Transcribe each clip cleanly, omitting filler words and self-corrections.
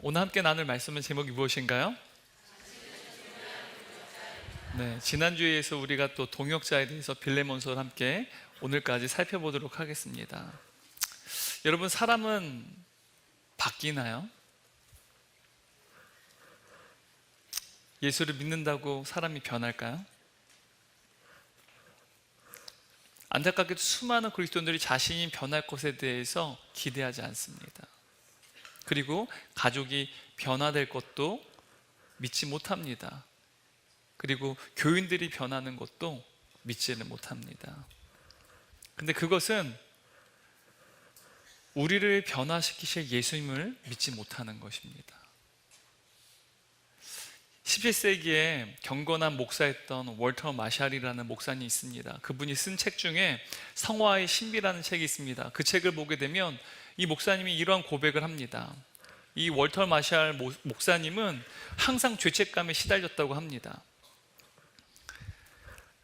오늘 함께 나눌 말씀은 제목이 무엇인가요? 네, 지난주에서 우리가 또 동역자에 대해서 빌레몬서를 함께 오늘까지 살펴보도록 하겠습니다. 여러분, 사람은 바뀌나요? 예수를 믿는다고 사람이 변할까요? 안타깝게도 수많은 그리스도인들이 자신이 변할 것에 대해서 기대하지 않습니다. 그리고 가족이 변화될 것도 믿지 못합니다. 그리고 교인들이 변하는 것도 믿지는 못합니다. 근데 그것은 우리를 변화시키실 예수님을 믿지 못하는 것입니다. 17세기에 경건한 목사였던 월터 마샬이라는 목사님이 있습니다. 그분이 쓴 책 중에 성화의 신비라는 책이 있습니다. 그 책을 보게 되면 이 목사님이 이러한 고백을 합니다. 이 월터 마샬 목사님은 항상 죄책감에 시달렸다고 합니다.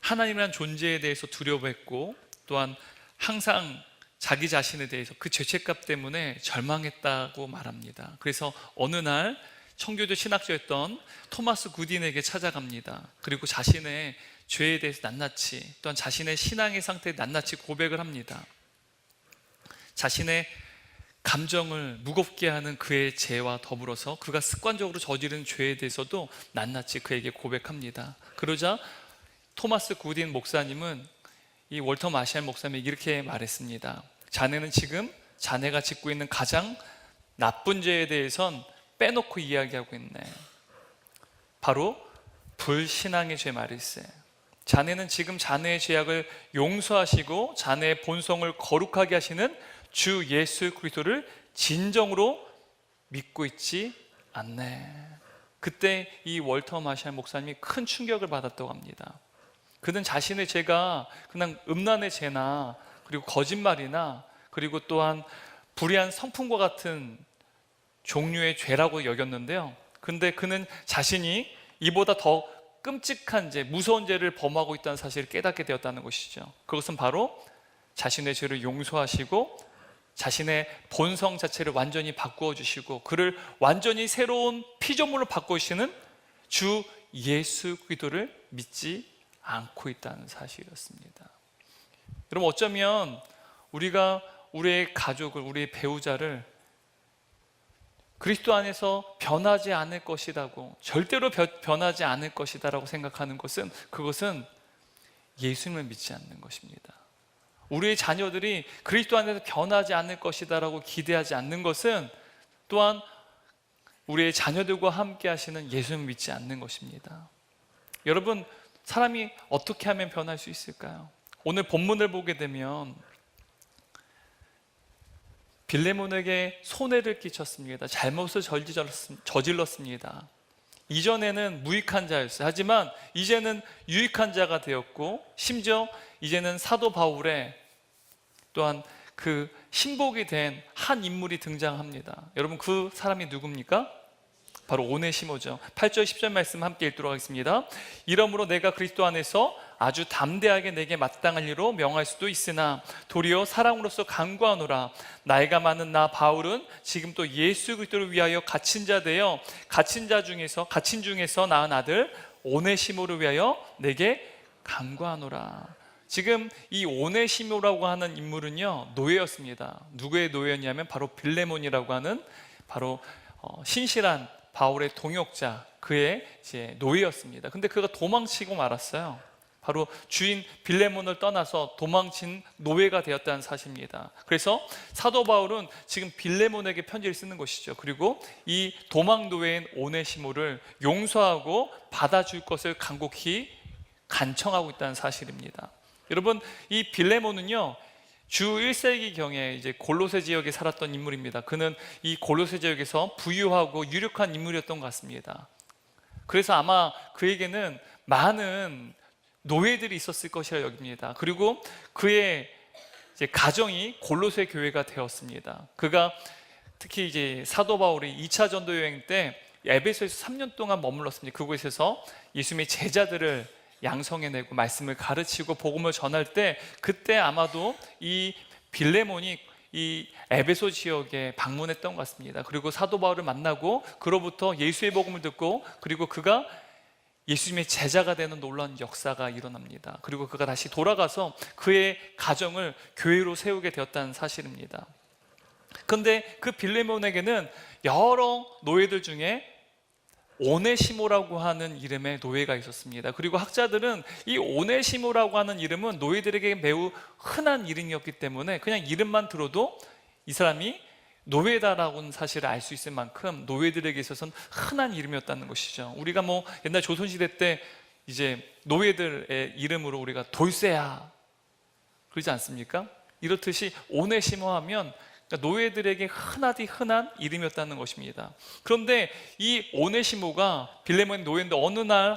하나님이란 존재에 대해서 두려워했고, 또한 항상 자기 자신에 대해서 그 죄책감 때문에 절망했다고 말합니다. 그래서 어느 날 청교도 신학자였던 토마스 굿딘에게 찾아갑니다. 그리고 자신의 죄에 대해서 낱낱이, 또한 자신의 신앙의 상태에 낱낱이 고백을 합니다. 자신의 감정을 무겁게 하는 그의 죄와 더불어서 그가 습관적으로 저지른 죄에 대해서도 낱낱이 그에게 고백합니다. 그러자 토마스 굿딘 목사님은 이 월터 마샬 목사님에게 이렇게 말했습니다. 자네는 지금 자네가 짓고 있는 가장 나쁜 죄에 대해선 빼놓고 이야기하고 있네. 바로 불신앙의 죄 말일세. 자네는 지금 자네의 죄악을 용서하시고 자네의 본성을 거룩하게 하시는 주 예수 그리스도를 진정으로 믿고 있지 않네. 그때 이 월터 마샬 목사님이 큰 충격을 받았다고 합니다. 그는 자신의 죄가 그냥 음란의 죄나 그리고 거짓말이나 그리고 또한 불의한 성품과 같은 종류의 죄라고 여겼는데요. 근데 그는 자신이 이보다 더 끔찍한 죄, 무서운 죄를 범하고 있다는 사실을 깨닫게 되었다는 것이죠. 그것은 바로 자신의 죄를 용서하시고 자신의 본성 자체를 완전히 바꾸어 주시고 그를 완전히 새로운 피조물로 바꾸시는 주 예수 그리스도를 믿지 않고 있다는 사실이었습니다. 여러분, 어쩌면 우리가 우리의 가족을, 우리의 배우자를 그리스도 안에서 변하지 않을 것이라고, 절대로 변하지 않을 것이다라고 생각하는 것은, 그것은 예수님을 믿지 않는 것입니다. 우리의 자녀들이 그리스도 안에서 변하지 않을 것이다라고 기대하지 않는 것은 또한 우리의 자녀들과 함께 하시는 예수님을 믿지 않는 것입니다. 여러분, 사람이 어떻게 하면 변할 수 있을까요? 오늘 본문을 보게 되면 빌레몬에게 손해를 끼쳤습니다. 잘못을 저질렀습니다. 이전에는 무익한 자였어요. 하지만 이제는 유익한 자가 되었고, 심지어 이제는 사도 바울의 또한 그 신복이 된 한 인물이 등장합니다. 여러분, 그 사람이 누굽니까? 바로 오네시모죠. 8절 10절 말씀 함께 읽도록 하겠습니다. 이러므로 내가 그리스도 안에서 아주 담대하게 내게 마땅할 일로 명할 수도 있으나 도리어 사랑으로서 간구하노라. 나이가 많은 나 바울은 지금 또 예수 그리스도를 위하여 갇힌 자 되어 갇힌 중에서 낳은 아들 오네시모를 위하여 내게 간구하노라. 지금 이 오네시모라고 하는 인물은요, 노예였습니다. 누구의 노예였냐면 바로 빌레몬이라고 하는 바로 신실한 바울의 동역자, 그의 이제 노예였습니다. 근데 그가 도망치고 말았어요. 바로 주인 빌레몬을 떠나서 도망친 노예가 되었다는 사실입니다. 그래서 사도 바울은 지금 빌레몬에게 편지를 쓰는 것이죠. 그리고 이 도망 노예인 오네시모를 용서하고 받아줄 것을 간곡히 간청하고 있다는 사실입니다. 여러분, 이 빌레몬은요, 주 1세기경에 이제 골로새 지역에 살았던 인물입니다. 그는 이 골로새 지역에서 부유하고 유력한 인물이었던 것 같습니다. 그래서 아마 그에게는 많은 노예들이 있었을 것이라 여깁니다. 그리고 그의 이제 가정이 골로새 교회가 되었습니다. 그가 특히 이제 사도 바울이 2차 전도 여행 때 에베소에서 3년 동안 머물렀습니다. 그곳에서 예수님의 제자들을 양성해내고 말씀을 가르치고 복음을 전할 때, 그때 아마도 이 빌레몬이 이 에베소 지역에 방문했던 것 같습니다. 그리고 사도 바울을 만나고 그로부터 예수의 복음을 듣고 그리고 그가 예수님의 제자가 되는 놀라운 역사가 일어납니다. 그리고 그가 다시 돌아가서 그의 가정을 교회로 세우게 되었다는 사실입니다. 그런데 그 빌레몬에게는 여러 노예들 중에 오네시모라고 하는 이름의 노예가 있었습니다. 그리고 학자들은 이 오네시모라고 하는 이름은 노예들에게 매우 흔한 이름이었기 때문에 그냥 이름만 들어도 이 사람이 노예다라고는 사실을 알 수 있을 만큼 노예들에게 있어서는 흔한 이름이었다는 것이죠. 우리가 뭐 옛날 조선시대 때 이제 노예들의 이름으로 우리가 돌쇠야 그러지 않습니까? 이렇듯이 오네시모 하면 노예들에게 흔하디 흔한 이름이었다는 것입니다. 그런데 이 오네시모가 빌레몬의 노예인데 어느 날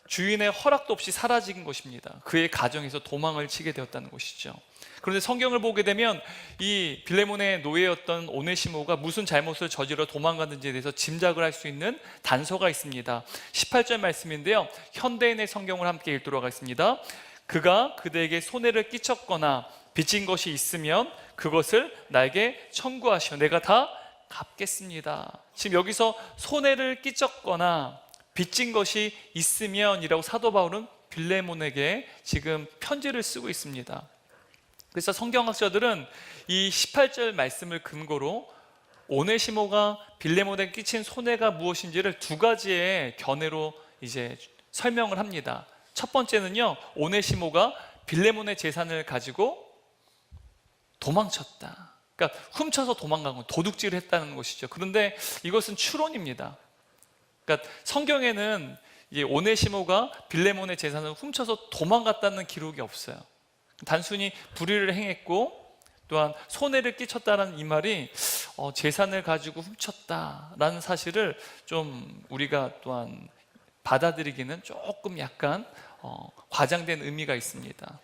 주인의 허락도 없이 사라진 것입니다. 그의 가정에서 도망을 치게 되었다는 것이죠. 그런데 성경을 보게 되면 이 빌레몬의 노예였던 오네시모가 무슨 잘못을 저질러 도망갔는지에 대해서 짐작을 할 수 있는 단서가 있습니다. 18절 말씀인데요, 현대인의 성경을 함께 읽도록 하겠습니다. 그가 그대에게 손해를 끼쳤거나 빚진 것이 있으면 그것을 나에게 청구하시오. 내가 다 갚겠습니다. 지금 여기서 손해를 끼쳤거나 빚진 것이 있으면 이라고 사도 바울은 빌레몬에게 지금 편지를 쓰고 있습니다. 그래서 성경학자들은 이 18절 말씀을 근거로 오네시모가 빌레몬에게 끼친 손해가 무엇인지를 두 가지의 견해로 이제 설명을 합니다. 첫 번째는요, 오네시모가 빌레몬의 재산을 가지고 도망쳤다. 그러니까 훔쳐서 도망간 건 도둑질을 했다는 것이죠. 그런데 이것은 추론입니다. 그러니까 성경에는 이 오네시모가 빌레몬의 재산을 훔쳐서 도망갔다는 기록이 없어요. 단순히 불의를 행했고 또한 손해를 끼쳤다는 이 말이 재산을 가지고 훔쳤다라는 사실을 좀 우리가 또한 받아들이기는 조금 약간 과장된 의미가 있습니다.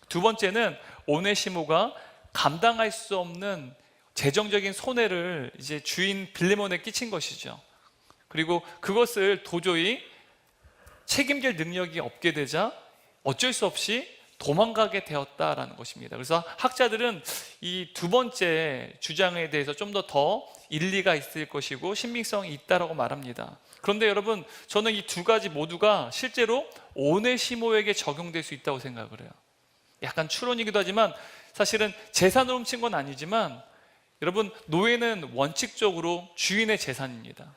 두 번째는 오네시모가 감당할 수 없는 재정적인 손해를 이제 주인 빌레몬에 끼친 것이죠. 그리고 그것을 도저히 책임질 능력이 없게 되자 어쩔 수 없이 도망가게 되었다라는 것입니다. 그래서 학자들은 이 두 번째 주장에 대해서 좀 더 일리가 있을 것이고 신빙성이 있다라고 말합니다. 그런데 여러분, 저는 이 두 가지 모두가 실제로 오네시모에게 적용될 수 있다고 생각을 해요. 약간 추론이기도 하지만 사실은 재산을 훔친 건 아니지만 여러분, 노예는 원칙적으로 주인의 재산입니다.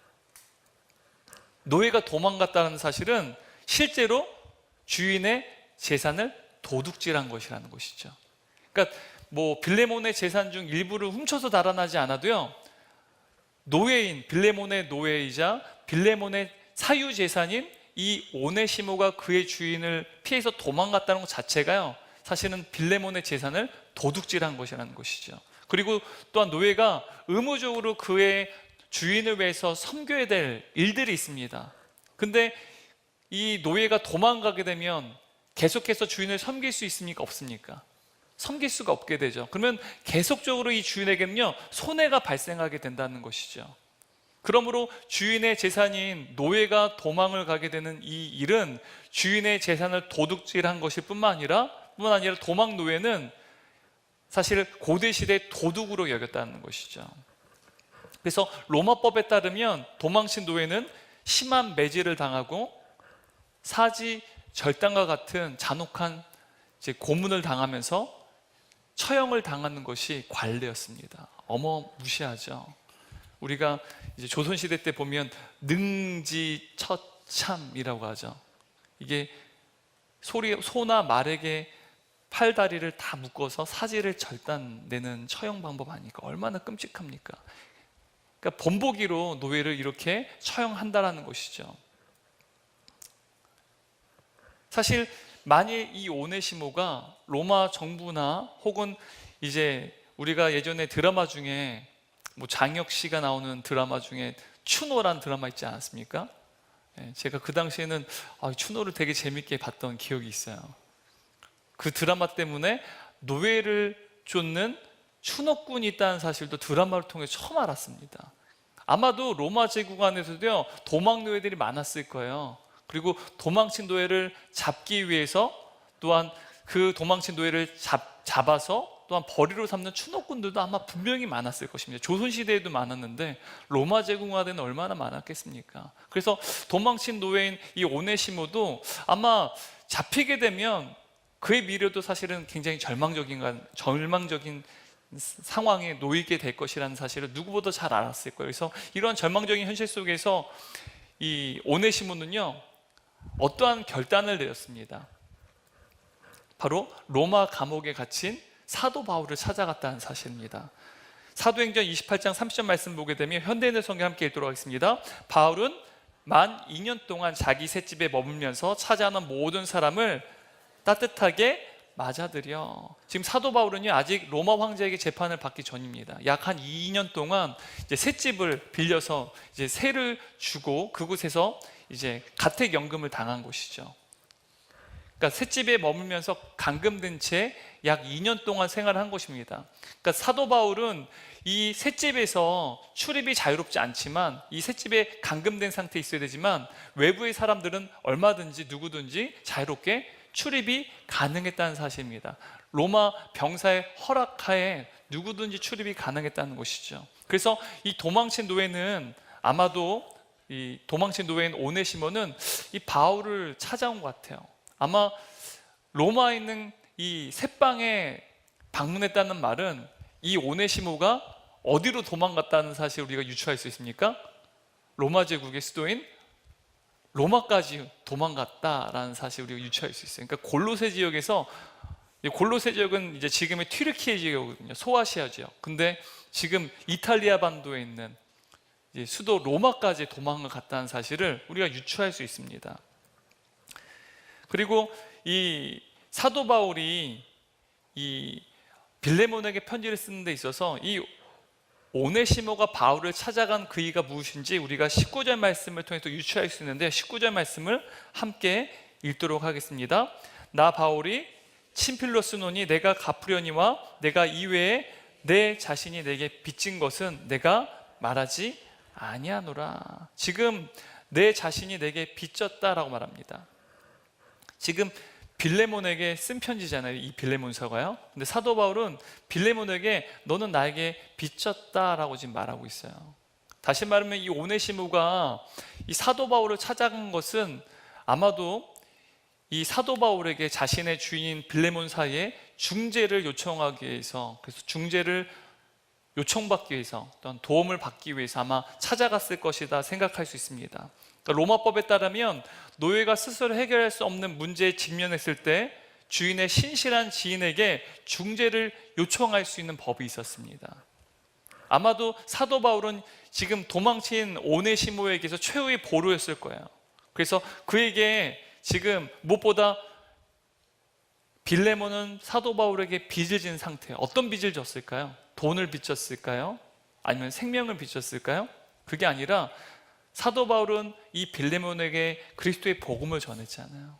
노예가 도망갔다는 사실은 실제로 주인의 재산을 도둑질한 것이라는 것이죠. 그러니까 뭐 빌레몬의 재산 중 일부를 훔쳐서 달아나지 않아도요, 노예인 빌레몬의 노예이자 빌레몬의 사유 재산인 이 오네시모가 그의 주인을 피해서 도망갔다는 것 자체가요, 사실은 빌레몬의 재산을 도둑질한 것이라는 것이죠. 그리고 또한 노예가 의무적으로 그의 주인을 위해서 섬겨야 될 일들이 있습니다. 근데 이 노예가 도망가게 되면 계속해서 주인을 섬길 수 있습니까? 없습니까? 섬길 수가 없게 되죠. 그러면 계속적으로 이 주인에게는요, 손해가 발생하게 된다는 것이죠. 그러므로 주인의 재산인 노예가 도망을 가게 되는 이 일은 주인의 재산을 도둑질한 것일 뿐만 아니라 도망 노예는 사실 고대 시대 도둑으로 여겼다는 것이죠. 그래서 로마법에 따르면 도망친 노예는 심한 매질을 당하고 사지 절단과 같은 잔혹한 고문을 당하면서 처형을 당하는 것이 관례였습니다. 어마무시하죠. 우리가 이제 조선시대 때 보면 능지처참이라고 하죠. 이게 소나 말에게 팔다리를 다 묶어서 사지를 절단내는 처형 방법 아니까 얼마나 끔찍합니까? 그러니까 본보기로 노예를 이렇게 처형한다라는 것이죠. 사실 만일 이 오네시모가 로마 정부나 혹은 이제 우리가 예전에 드라마 중에 뭐 장혁 씨가 나오는 드라마 중에 추노란 드라마 있지 않았습니까? 제가 그 당시에는 추노를 되게 재밌게 봤던 기억이 있어요. 그 드라마 때문에 노예를 쫓는 추노꾼이 있다는 사실도 드라마를 통해 처음 알았습니다. 아마도 로마 제국 안에서도요, 도망 노예들이 많았을 거예요. 그리고 도망친 노예를 잡기 위해서 또한 그 도망친 노예를 잡아서 또한 벌이로 삼는 추노꾼들도 아마 분명히 많았을 것입니다. 조선시대에도 많았는데 로마 제국화되는 얼마나 많았겠습니까? 그래서 도망친 노예인 이 오네시모도 아마 잡히게 되면 그의 미래도 사실은 굉장히 절망적인 상황에 놓이게 될 것이라는 사실을 누구보다 잘 알았을 거예요. 그래서 이런 절망적인 현실 속에서 이 오네시모는요, 어떠한 결단을 내렸습니다. 바로 로마 감옥에 갇힌 사도 바울을 찾아갔다는 사실입니다. 사도행전 28장 30절 말씀 보게 되면 현대인의 성경 함께 읽도록 하겠습니다. 바울은 만 2년 동안 자기 셋집에 머물면서 찾아오는 모든 사람을 따뜻하게 맞아들여. 지금 사도 바울은요, 아직 로마 황제에게 재판을 받기 전입니다. 약 한 2년 동안 이제 셋집을 빌려서 이제 세를 주고 그곳에서 이제 가택연금을 당한 곳이죠. 그러니까 셋집에 머물면서 감금된 채 약 2년 동안 생활한 것입니다. 그러니까 사도 바울은 이 셋집에서 출입이 자유롭지 않지만, 이 셋집에 감금된 상태에 있어야 되지만 외부의 사람들은 얼마든지 누구든지 자유롭게 출입이 가능했다는 사실입니다. 로마 병사의 허락하에 누구든지 출입이 가능했다는 것이죠. 그래서 이 도망친 노예는 아마도 이 도망친 노예인 오네시모는 이 바울을 찾아온 것 같아요. 아마 로마에 있는 이 셋방에 방문했다는 말은 이 오네시모가 어디로 도망갔다는 사실을 우리가 유추할 수 있습니까? 로마 제국의 수도인 로마까지 도망갔다라는 사실을 우리가 유추할 수 있어요. 그러니까 골로새 지역에서, 골로새 지역은 이제 지금의 튀르키예 지역이거든요. 소아시아 지역. 근데 지금 이탈리아 반도에 있는 수도 로마까지 도망갔다는 사실을 우리가 유추할 수 있습니다. 그리고 이 사도 바울이 이 빌레몬에게 편지를 쓰는 데 있어서 이 오네시모가 바울을 찾아간 그 이가 무엇인지 우리가 19절 말씀을 통해서 유추할 수 있는데, 19절 말씀을 함께 읽도록 하겠습니다. 나 바울이 친필로 쓰노니 내가 갚으려니와 내가 이외에 내 자신이 내게 빚진 것은 내가 말하지 아니하노라. 지금 내 자신이 내게 빚졌다라고 말합니다. 지금 빌레몬에게 쓴 편지잖아요, 이 빌레몬서가요. 근데 사도 바울은 빌레몬에게 너는 나에게 빚졌다라고 지금 말하고 있어요. 다시 말하면 이 오네시모가 이 사도 바울을 찾아간 것은 아마도 이 사도 바울에게 자신의 주인인 빌레몬 사이에 중재를 요청하기 위해서, 그래서 중재를 요청받기 위해서, 또한 도움을 받기 위해서 아마 찾아갔을 것이다 생각할 수 있습니다. 그러니까 로마법에 따르면 노예가 스스로 해결할 수 없는 문제에 직면했을 때 주인의 신실한 지인에게 중재를 요청할 수 있는 법이 있었습니다. 아마도 사도 바울은 지금 도망친 오네시모에게서 최후의 보루였을 거예요. 그래서 그에게 지금 무엇보다 빌레몬은 사도 바울에게 빚을 진 상태예요. 어떤 빚을 졌을까요? 돈을 빚졌을까요? 아니면 생명을 빚졌을까요? 그게 아니라 사도 바울은 이 빌레몬에게 그리스도의 복음을 전했잖아요.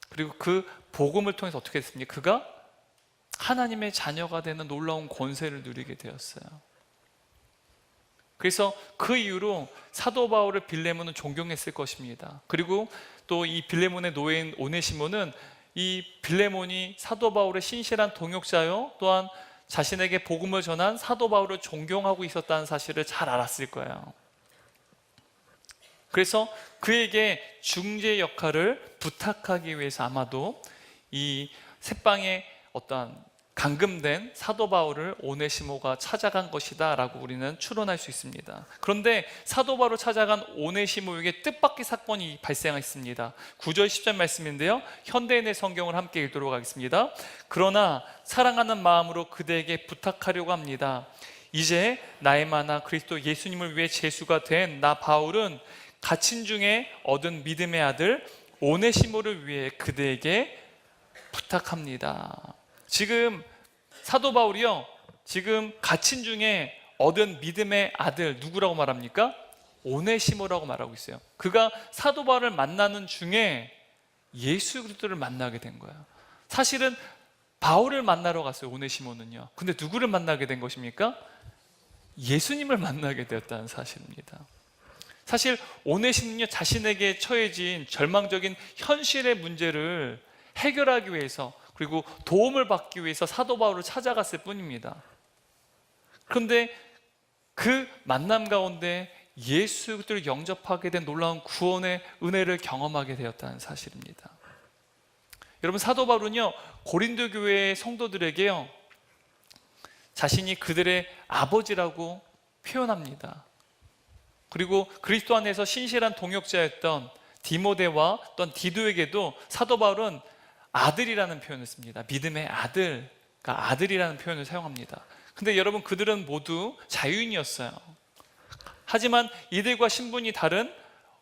그리고 그 복음을 통해서 어떻게 됐습니까? 그가 하나님의 자녀가 되는 놀라운 권세를 누리게 되었어요. 그래서 그 이후로 사도 바울을 빌레몬은 존경했을 것입니다. 그리고 또 이 빌레몬의 노예인 오네시모는 이 빌레몬이 사도 바울의 신실한 동역자요, 또한 자신에게 복음을 전한 사도 바울을 존경하고 있었다는 사실을 잘 알았을 거예요. 그래서 그에게 중재 역할을 부탁하기 위해서 아마도 이 셋방에 어떠한 감금된 사도 바울을 오네시모가 찾아간 것이다 라고 우리는 추론할 수 있습니다. 그런데 사도 바울을 찾아간 오네시모에게 뜻밖의 사건이 발생했습니다. 9절 10절 말씀인데요, 현대인의 성경을 함께 읽도록 하겠습니다. 그러나 사랑하는 마음으로 그대에게 부탁하려고 합니다. 이제 나의 만화 그리스도 예수님을 위해 제수가 된 나 바울은 갇힌 중에 얻은 믿음의 아들 오네시모를 위해 그대에게 부탁합니다. 지금 사도 바울이요, 지금 갇힌 중에 얻은 믿음의 아들 누구라고 말합니까? 오네시모라고 말하고 있어요. 그가 사도 바울을 만나는 중에 예수 그리스도를 만나게 된 거예요. 사실은 바울을 만나러 갔어요, 오네시모는요. 근데 누구를 만나게 된 것입니까? 예수님을 만나게 되었다는 사실입니다. 사실 오네시모는요, 자신에게 처해진 절망적인 현실의 문제를 해결하기 위해서, 그리고 도움을 받기 위해서 사도 바울을 찾아갔을 뿐입니다. 그런데 그 만남 가운데 예수 그리스도를 영접하게 된 놀라운 구원의 은혜를 경험하게 되었다는 사실입니다. 여러분, 사도 바울은요, 고린도 교회의 성도들에게요, 자신이 그들의 아버지라고 표현합니다. 그리고 그리스도 안에서 신실한 동역자였던 디모데와 또한 디도에게도 사도 바울은 아들이라는 표현을 씁니다. 믿음의 아들, 그러니까 아들이라는 표현을 사용합니다. 근데 여러분, 그들은 모두 자유인이었어요. 하지만 이들과 신분이 다른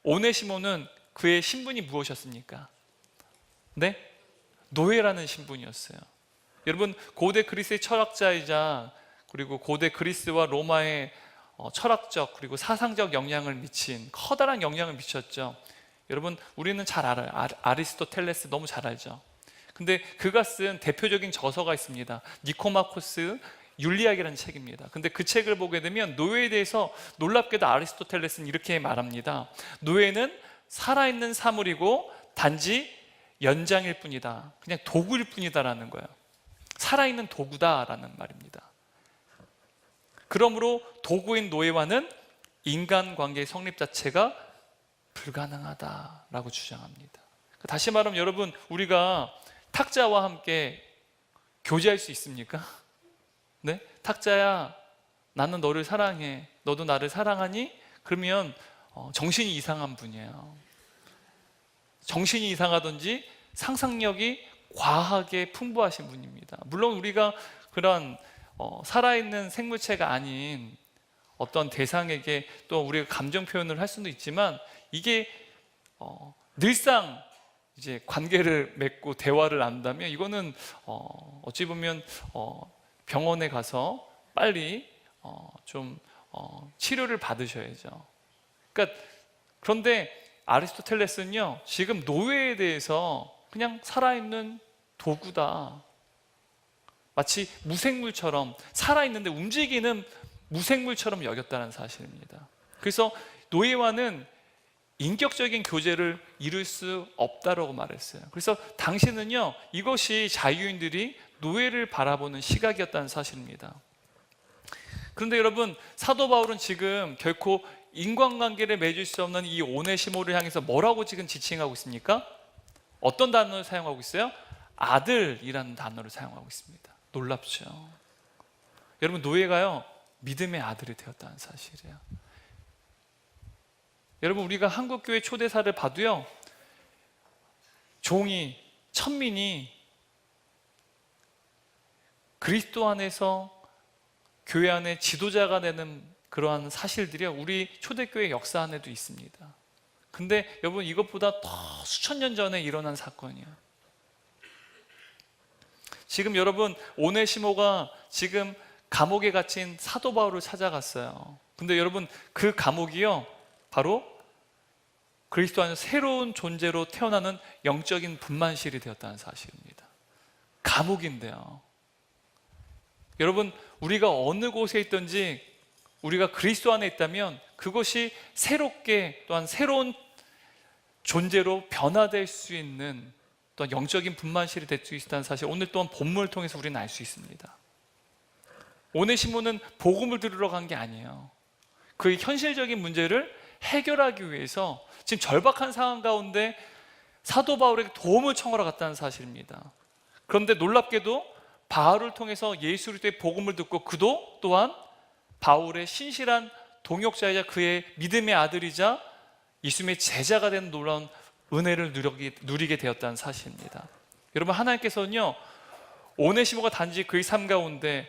오네시모는 그의 신분이 무엇이었습니까? 네? 노예라는 신분이었어요. 여러분, 고대 그리스의 철학자이자 그리고 고대 그리스와 로마의 철학적 그리고 사상적 영향을 미친 커다란 영향을 미쳤죠. 여러분, 우리는 잘 알아요. 아리스토텔레스 너무 잘 알죠. 근데 그가 쓴 대표적인 저서가 있습니다. 니코마코스 윤리학이라는 책입니다. 근데 그 책을 보게 되면 노예에 대해서 놀랍게도 아리스토텔레스는 이렇게 말합니다. 노예는 살아있는 사물이고 단지 연장일 뿐이다. 그냥 도구일 뿐이다라는 거예요. 살아있는 도구다라는 말입니다. 그러므로 도구인 노예와는 인간관계의 성립 자체가 불가능하다라고 주장합니다. 다시 말하면 여러분, 우리가 탁자와 함께 교제할 수 있습니까? 네? 탁자야, 나는 너를 사랑해. 너도 나를 사랑하니? 그러면 정신이 이상한 분이에요. 정신이 이상하든지 상상력이 과하게 풍부하신 분입니다. 물론 우리가 그런 살아있는 생물체가 아닌 어떤 대상에게 또 우리가 감정 표현을 할 수도 있지만, 이게 늘상 이제 관계를 맺고 대화를 나눈다면 이거는 어찌 보면 병원에 가서 빨리 좀 치료를 받으셔야죠. 그런데 아리스토텔레스는요, 지금 노예에 대해서 그냥 살아있는 도구다, 마치 무생물처럼, 살아있는데 움직이는 무생물처럼 여겼다는 사실입니다. 그래서 노예와는 인격적인 교제를 이룰 수 없다라고 말했어요. 그래서 당시는요, 이것이 자유인들이 노예를 바라보는 시각이었다는 사실입니다. 그런데 여러분, 사도 바울은 지금 결코 인간관계를 맺을 수 없는 이 오네시모를 향해서 뭐라고 지금 지칭하고 있습니까? 어떤 단어를 사용하고 있어요? 아들이라는 단어를 사용하고 있습니다. 놀랍죠? 여러분, 노예가요, 믿음의 아들이 되었다는 사실이에요. 여러분, 우리가 한국교회 초대사를 봐도요, 종이, 천민이 그리스도 안에서 교회 안에 지도자가 되는 그러한 사실들이요, 우리 초대교회 역사 안에도 있습니다. 근데 여러분, 이것보다 더 수천 년 전에 일어난 사건이에요. 지금 여러분, 오네시모가 지금 감옥에 갇힌 사도 바울을 찾아갔어요. 근데 여러분, 그 감옥이요, 바로 그리스도 안에서 새로운 존재로 태어나는 영적인 분만실이 되었다는 사실입니다. 감옥인데요. 여러분, 우리가 어느 곳에 있든지 우리가 그리스도 안에 있다면 그것이 새롭게 또한 새로운 존재로 변화될 수 있는 또한 영적인 분만실이 될 수 있다는 사실, 오늘 또한 본문을 통해서 우리는 알 수 있습니다. 오네시모는 복음을 들으러 간 게 아니에요. 그의 현실적인 문제를 해결하기 위해서 지금 절박한 상황 가운데 사도 바울에게 도움을 청하러 갔다는 사실입니다. 그런데 놀랍게도 바울을 통해서 예수 그리스도의 복음을 듣고 그도 또한 바울의 신실한 동역자이자 그의 믿음의 아들이자 예수님의 제자가 된 놀라운 은혜를 누리게 되었다는 사실입니다. 여러분, 하나님께서는요, 오네시모가 단지 그의 삶 가운데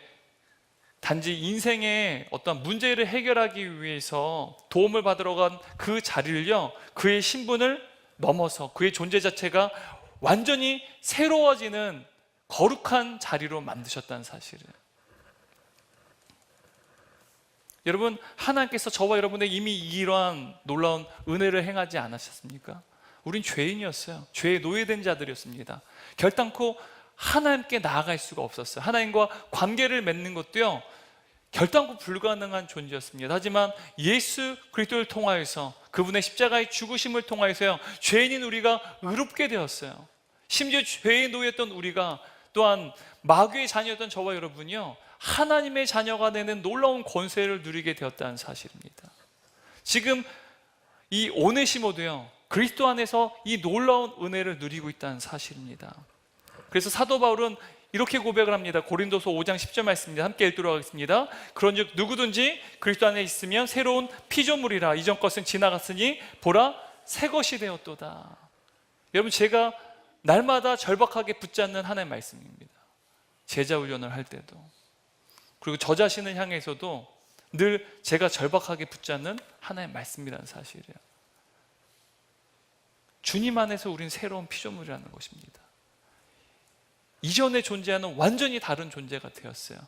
단지 인생의 어떤 문제를 해결하기 위해서 도움을 받으러 간 그 자리를요, 그의 신분을 넘어서 그의 존재 자체가 완전히 새로워지는 거룩한 자리로 만드셨다는 사실이에요. 여러분, 하나님께서 저와 여러분의 이미 이러한 놀라운 은혜를 행하지 않으셨습니까? 우린 죄인이었어요. 죄에 노예된 자들이었습니다. 결단코 하나님께 나아갈 수가 없었어요. 하나님과 관계를 맺는 것도요, 결단코 불가능한 존재였습니다. 하지만 예수 그리스도를 통하여서, 그분의 십자가의 죽으심을 통하여서요, 죄인인 우리가 의롭게 되었어요. 심지어 죄의 노예였던 우리가 또한 마귀의 자녀였던 저와 여러분이요, 하나님의 자녀가 되는 놀라운 권세를 누리게 되었다는 사실입니다. 지금 이 오네시모도요, 그리스도 안에서 이 놀라운 은혜를 누리고 있다는 사실입니다. 그래서 사도 바울은 이렇게 고백을 합니다. 고린도서 5장 10절 말씀입니다. 함께 읽도록 하겠습니다. 그런즉 누구든지 그리스도 안에 있으면 새로운 피조물이라. 이전 것은 지나갔으니 보라 새 것이 되었도다. 여러분, 제가 날마다 절박하게 붙잡는 하나의 말씀입니다. 제자 훈련을 할 때도, 그리고 저 자신을 향해서도 늘 제가 절박하게 붙잡는 하나의 말씀이라는 사실이에요. 주님 안에서 우린 새로운 피조물이라는 것입니다. 이전에 존재하는 완전히 다른 존재가 되었어요.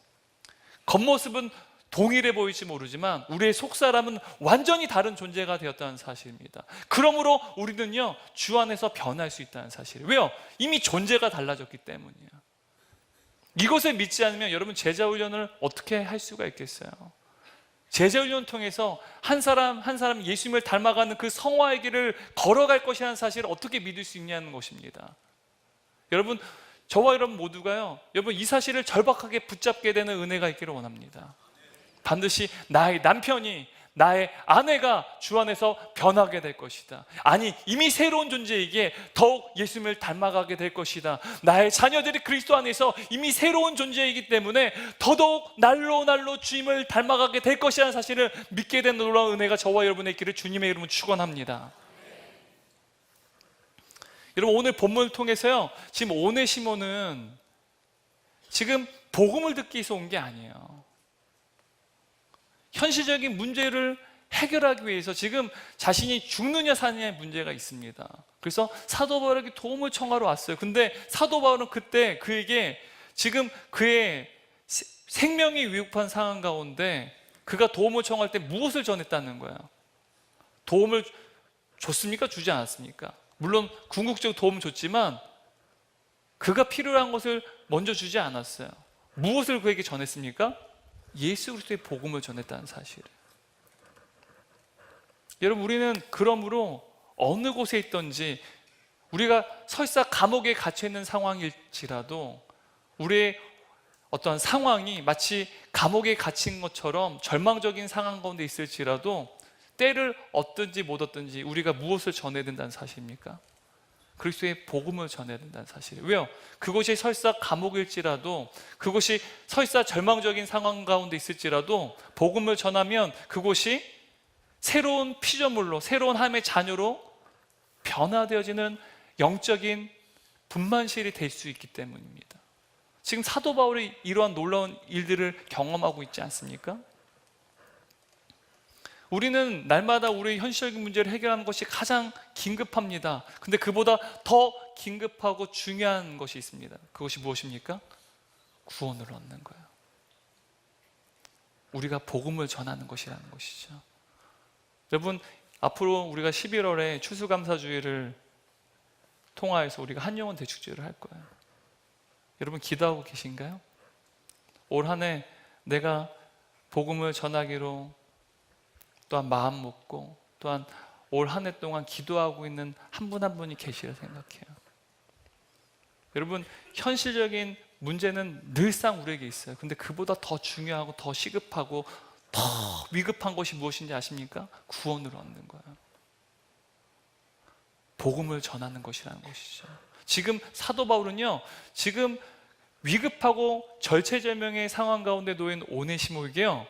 겉모습은 동일해 보일지 모르지만 우리의 속사람은 완전히 다른 존재가 되었다는 사실입니다. 그러므로 우리는요, 주 안에서 변할 수 있다는 사실이에요. 왜요? 이미 존재가 달라졌기 때문이에요. 이것을 믿지 않으면 여러분, 제자 훈련을 어떻게 할 수가 있겠어요? 제자 훈련을 통해서 한 사람 한 사람 예수님을 닮아가는 그 성화의 길을 걸어갈 것이라는 사실을 어떻게 믿을 수 있냐는 것입니다. 여러분, 저와 여러분 모두가요, 여러분, 이 사실을 절박하게 붙잡게 되는 은혜가 있기를 원합니다. 반드시 나의 남편이, 나의 아내가 주 안에서 변하게 될 것이다. 아니, 이미 새로운 존재이기에 더욱 예수님을 닮아가게 될 것이다. 나의 자녀들이 그리스도 안에서 이미 새로운 존재이기 때문에 더더욱 날로 날로 주님을 닮아가게 될 것이라는 사실을 믿게 된 놀라운 은혜가 저와 여러분의 있기를 주님의 이름으로 축원합니다. 여러분, 오늘 본문을 통해서요, 지금 오네시모는 지금 복음을 듣기 위해서 온 게 아니에요. 현실적인 문제를 해결하기 위해서 지금 자신이 죽느냐 사느냐의 문제가 있습니다. 그래서 사도 바울에게 도움을 청하러 왔어요. 근데 사도 바울은 그때 그에게 지금 그의 생명이 위급한 상황 가운데 그가 도움을 청할 때 무엇을 전했다는 거예요? 도움을 줬습니까? 주지 않았습니까? 물론 궁극적으로 도움을 줬지만 그가 필요한 것을 먼저 주지 않았어요. 무엇을 그에게 전했습니까? 예수 그리스도의 복음을 전했다는 사실이에요. 여러분, 우리는 그러므로 어느 곳에 있든지, 우리가 설사 감옥에 갇혀 있는 상황일지라도 우리의 어떠한 상황이 마치 감옥에 갇힌 것처럼 절망적인 상황 가운데 있을지라도 때를 얻든지 못 얻든지 우리가 무엇을 전해야 된다는 사실입니까? 그리스도의 복음을 전해야 된다는 사실이에요. 왜요? 그곳이 설사 감옥일지라도, 그곳이 설사 절망적인 상황 가운데 있을지라도 복음을 전하면 그곳이 새로운 피조물로, 새로운 하나님의 자녀로 변화되어지는 영적인 분만실이 될 수 있기 때문입니다. 지금 사도 바울이 이러한 놀라운 일들을 경험하고 있지 않습니까? 우리는 날마다 우리의 현실적인 문제를 해결하는 것이 가장 긴급합니다. 근데 그보다 더 긴급하고 중요한 것이 있습니다. 그것이 무엇입니까? 구원을 얻는 거예요. 우리가 복음을 전하는 것이라는 것이죠. 여러분, 앞으로 우리가 11월에 추수감사주의를 통하여서 우리가 한영혼 대축제를 할 거예요. 여러분, 기도하고 계신가요? 올 한 해 내가 복음을 전하기로 또한 마음 먹고, 또한 올 한 해 동안 기도하고 있는 한 분 한 분이 계시라 생각해요. 여러분, 현실적인 문제는 늘상 우리에게 있어요. 근데 그보다 더 중요하고 더 시급하고 더 위급한 것이 무엇인지 아십니까? 구원을 얻는 거예요. 복음을 전하는 것이라는 것이죠. 지금 사도 바울은요, 지금 위급하고 절체절명의 상황 가운데 놓인 오네시모에게요,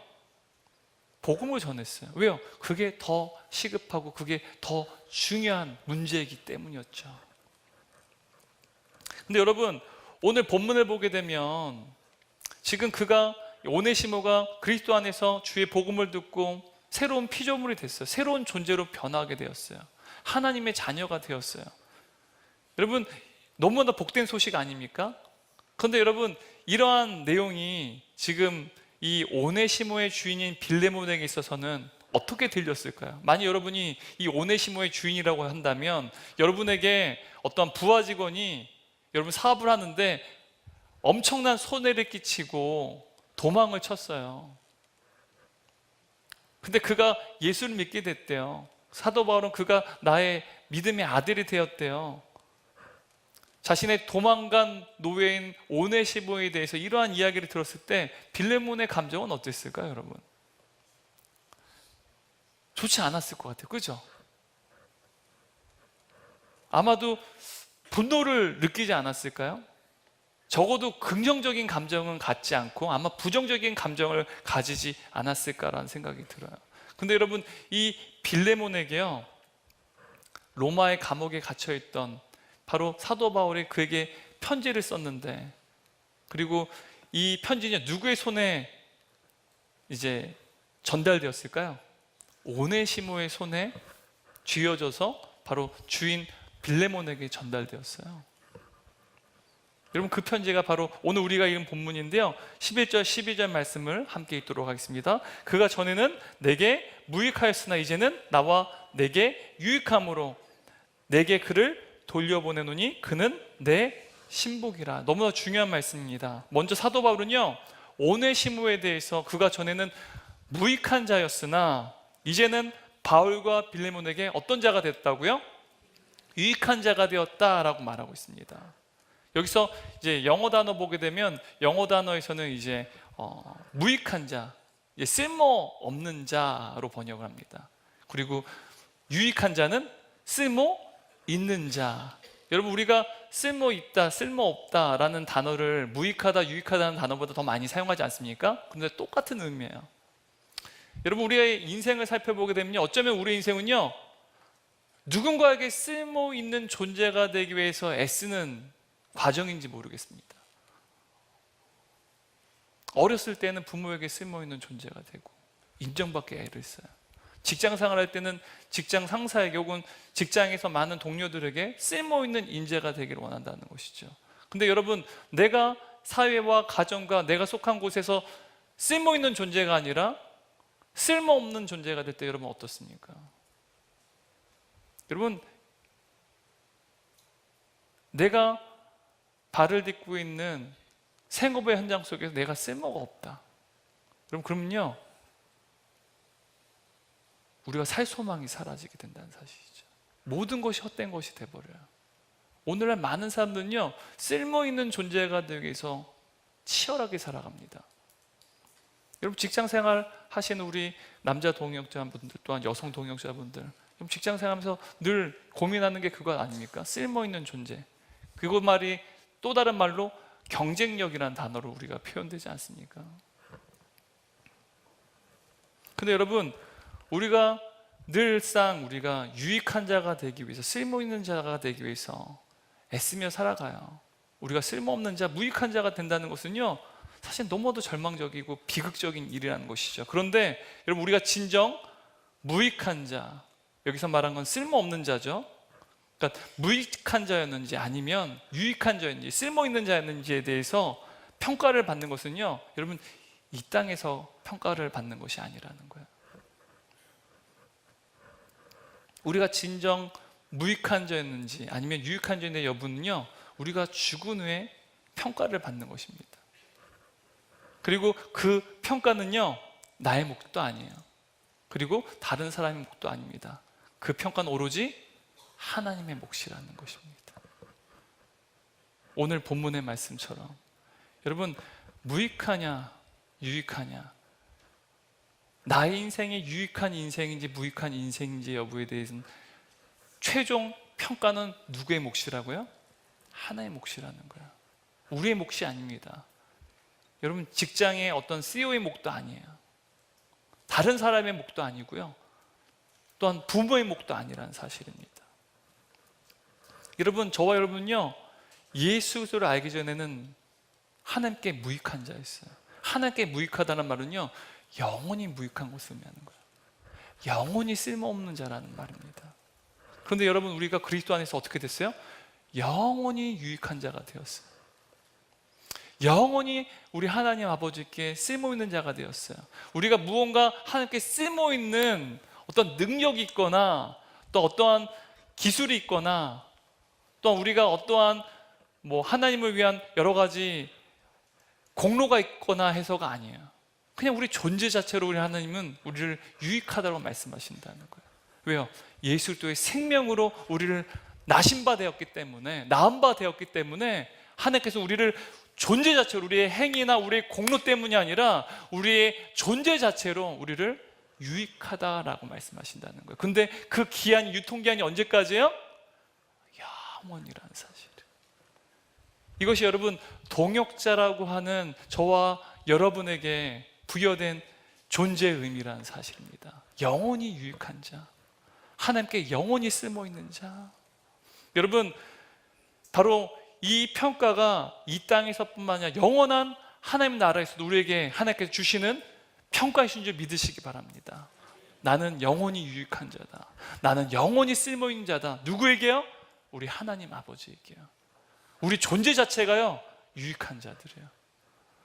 복음을 전했어요. 왜요? 그게 더 시급하고 그게 더 중요한 문제이기 때문이었죠. 근데 여러분, 오늘 본문을 보게 되면 지금 오네시모가 그리스도 안에서 주의 복음을 듣고 새로운 피조물이 됐어요. 새로운 존재로 변하게 되었어요. 하나님의 자녀가 되었어요. 여러분, 너무나 복된 소식 아닙니까? 그런데 여러분, 이러한 내용이 지금 이 오네시모의 주인인 빌레몬에게 있어서는 어떻게 들렸을까요? 만약 여러분이 이 오네시모의 주인이라고 한다면 여러분에게 어떤 부하 직원이 여러분 사업을 하는데 엄청난 손해를 끼치고 도망을 쳤어요. 근데 그가 예수를 믿게 됐대요. 사도 바울은 그가 나의 믿음의 아들이 되었대요. 자신의 도망간 노예인 오네시모에 대해서 이러한 이야기를 들었을 때 빌레몬의 감정은 어땠을까요, 여러분? 좋지 않았을 것 같아요. 그죠? 아마도 분노를 느끼지 않았을까요? 적어도 긍정적인 감정은 갖지 않고 아마 부정적인 감정을 가지지 않았을까라는 생각이 들어요. 근데 여러분, 이 빌레몬에게요, 로마의 감옥에 갇혀있던 바로 사도 바울이 그에게 편지를 썼는데, 그리고 이 편지는 누구의 손에 이제 전달되었을까요? 오네시모의 손에 쥐어져서 바로 주인 빌레몬에게 전달되었어요. 여러분, 그 편지가 바로 오늘 우리가 읽은 본문인데요, 11절 12절 말씀을 함께 읽도록 하겠습니다. 그가 전에는 내게 무익하였으나 이제는 나와 내게 유익함으로 내게 그를 돌려보내노니 그는 내 신복이라. 너무나 중요한 말씀입니다. 먼저 사도 바울은요, 오네시모에 대해서 그가 전에는 무익한 자였으나 이제는 바울과 빌레몬에게 어떤 자가 됐다고요? 유익한 자가 되었다라고 말하고 있습니다. 여기서 이제 영어 단어 보게 되면 영어 단어에서는 이제 무익한 자, 쓸모 없는 자로 번역을 합니다. 그리고 유익한 자는 쓸모 있는 자. 여러분, 우리가 쓸모 있다, 쓸모 없다라는 단어를 무익하다, 유익하다는 단어보다 더 많이 사용하지 않습니까? 근데 똑같은 의미예요. 여러분, 우리의 인생을 살펴보게 되면 어쩌면 우리 인생은요, 누군가에게 쓸모 있는 존재가 되기 위해서 애쓰는 과정인지 모르겠습니다. 어렸을 때는 부모에게 쓸모 있는 존재가 되고 인정받기 애를 써요. 직장 생활할 때는 직장 상사에게 혹은 직장에서 많은 동료들에게 쓸모 있는 인재가 되기를 원한다는 것이죠. 근데 여러분, 내가 사회와 가정과 내가 속한 곳에서 쓸모 있는 존재가 아니라 쓸모없는 존재가 될 때 여러분 어떻습니까? 여러분, 내가 발을 딛고 있는 생업의 현장 속에서 내가 쓸모가 없다. 그러면요, 우리가 살 소망이 사라지게 된다는 사실이죠. 모든 것이 헛된 것이 돼버려요. 오늘날 많은 사람들은요, 쓸모 있는 존재가 되기 위해서 치열하게 살아갑니다. 여러분, 직장 생활 하시는 우리 남자 동역자분들 또한 여성 동역자분들, 직장 생활하면서 늘 고민하는 게 그거 아닙니까? 쓸모 있는 존재. 그거 말이 또 다른 말로 경쟁력이라는 단어로 우리가 표현되지 않습니까? 근데 여러분, 우리가 늘상 우리가 유익한 자가 되기 위해서, 쓸모 있는 자가 되기 위해서 애쓰며 살아가요. 우리가 쓸모없는 자, 무익한 자가 된다는 것은요, 사실 너무도 절망적이고 비극적인 일이라는 것이죠. 그런데 여러분, 우리가 진정 무익한 자, 여기서 말한 건 쓸모없는 자죠. 그러니까 무익한 자였는지 아니면 유익한 자였는지 쓸모있는 자였는지에 대해서 평가를 받는 것은요, 여러분, 이 땅에서 평가를 받는 것이 아니라는 거예요. 우리가 진정 무익한 자였는지 아니면 유익한 자의 여부는요, 우리가 죽은 후에 평가를 받는 것입니다. 그리고 그 평가는요, 나의 몫도 아니에요. 그리고 다른 사람의 몫도 아닙니다. 그 평가는 오로지 하나님의 몫이라는 것입니다. 오늘 본문의 말씀처럼 여러분, 무익하냐 유익하냐, 나의 인생이 유익한 인생인지 무익한 인생인지 여부에 대해서는 최종 평가는 누구의 몫이라고요? 하나의 몫이라는 거예요. 우리의 몫이 아닙니다. 여러분, 직장의 어떤 CEO의 몫도 아니에요. 다른 사람의 몫도 아니고요, 또한 부모의 몫도 아니라는 사실입니다. 여러분, 저와 여러분은요, 예수 그리스도를 알기 전에는 하나님께 무익한 자였어요. 하나님께 무익하다는 말은요, 영원히 무익한 것을 의미하는 거예요. 영원히 쓸모없는 자라는 말입니다. 그런데 여러분, 우리가 그리스도 안에서 어떻게 됐어요? 영원히 유익한 자가 되었어요. 영원히 우리 하나님 아버지께 쓸모있는 자가 되었어요. 우리가 무언가 하나님께 쓸모있는 어떤 능력이 있거나 또 어떠한 기술이 있거나 또 우리가 어떠한 하나님을 위한 여러 가지 공로가 있거나 해서가 아니에요. 그냥 우리 존재 자체로 우리 하나님은 우리를 유익하다고 말씀하신다는 거예요. 왜요? 예수 그리스도의 생명으로 우리를 나신 바 되었기 때문에, 나은 바 되었기 때문에 하나님께서 우리를 존재 자체로, 우리의 행위나 우리의 공로 때문이 아니라 우리의 존재 자체로 우리를 유익하다라고 말씀하신다는 거예요. 근데 그 기한이, 유통기한이 언제까지예요? 영원이라는 사실. 이것이 여러분 동역자라고 하는 저와 여러분에게 부여된 존재의 의미라는 사실입니다. 영원히 유익한 자, 하나님께 영원히 쓸모있는 자. 여러분, 바로 이 평가가 이 땅에서뿐만 아니라 영원한 하나님 나라에서도 우리에게 하나님께서 주시는 평가이신 줄 믿으시기 바랍니다. 나는 영원히 유익한 자다, 나는 영원히 쓸모있는 자다. 누구에게요? 우리 하나님 아버지에게요. 우리 존재 자체가요 유익한 자들이에요.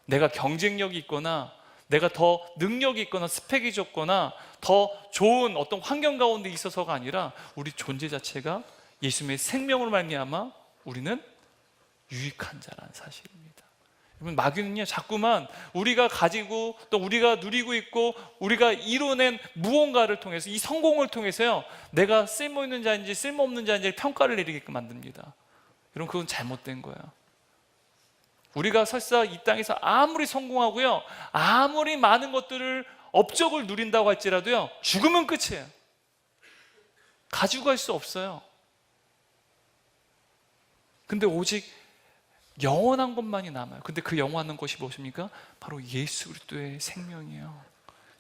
내가 경쟁력이 있거나 내가 더 능력이 있거나 스펙이 좋거나 더 좋은 어떤 환경 가운데 있어서가 아니라 우리 존재 자체가 예수님의 생명으로 말미암아 우리는 유익한 자라는 사실입니다. 여러분, 마귀는요 자꾸만 우리가 가지고 또 우리가 누리고 있고 우리가 이뤄낸 무언가를 통해서, 이 성공을 통해서요 내가 쓸모있는 자인지 쓸모없는 자인지 평가를 내리게끔 만듭니다. 여러분, 그건 잘못된 거예요. 우리가 설사 이 땅에서 아무리 성공하고요 아무리 많은 것들을, 업적을 누린다고 할지라도요 죽으면 끝이에요. 가지고 갈 수 없어요. 근데 오직 영원한 것만이 남아요. 근데 그 영원한 것이 무엇입니까? 바로 예수 그리스도의 생명이에요.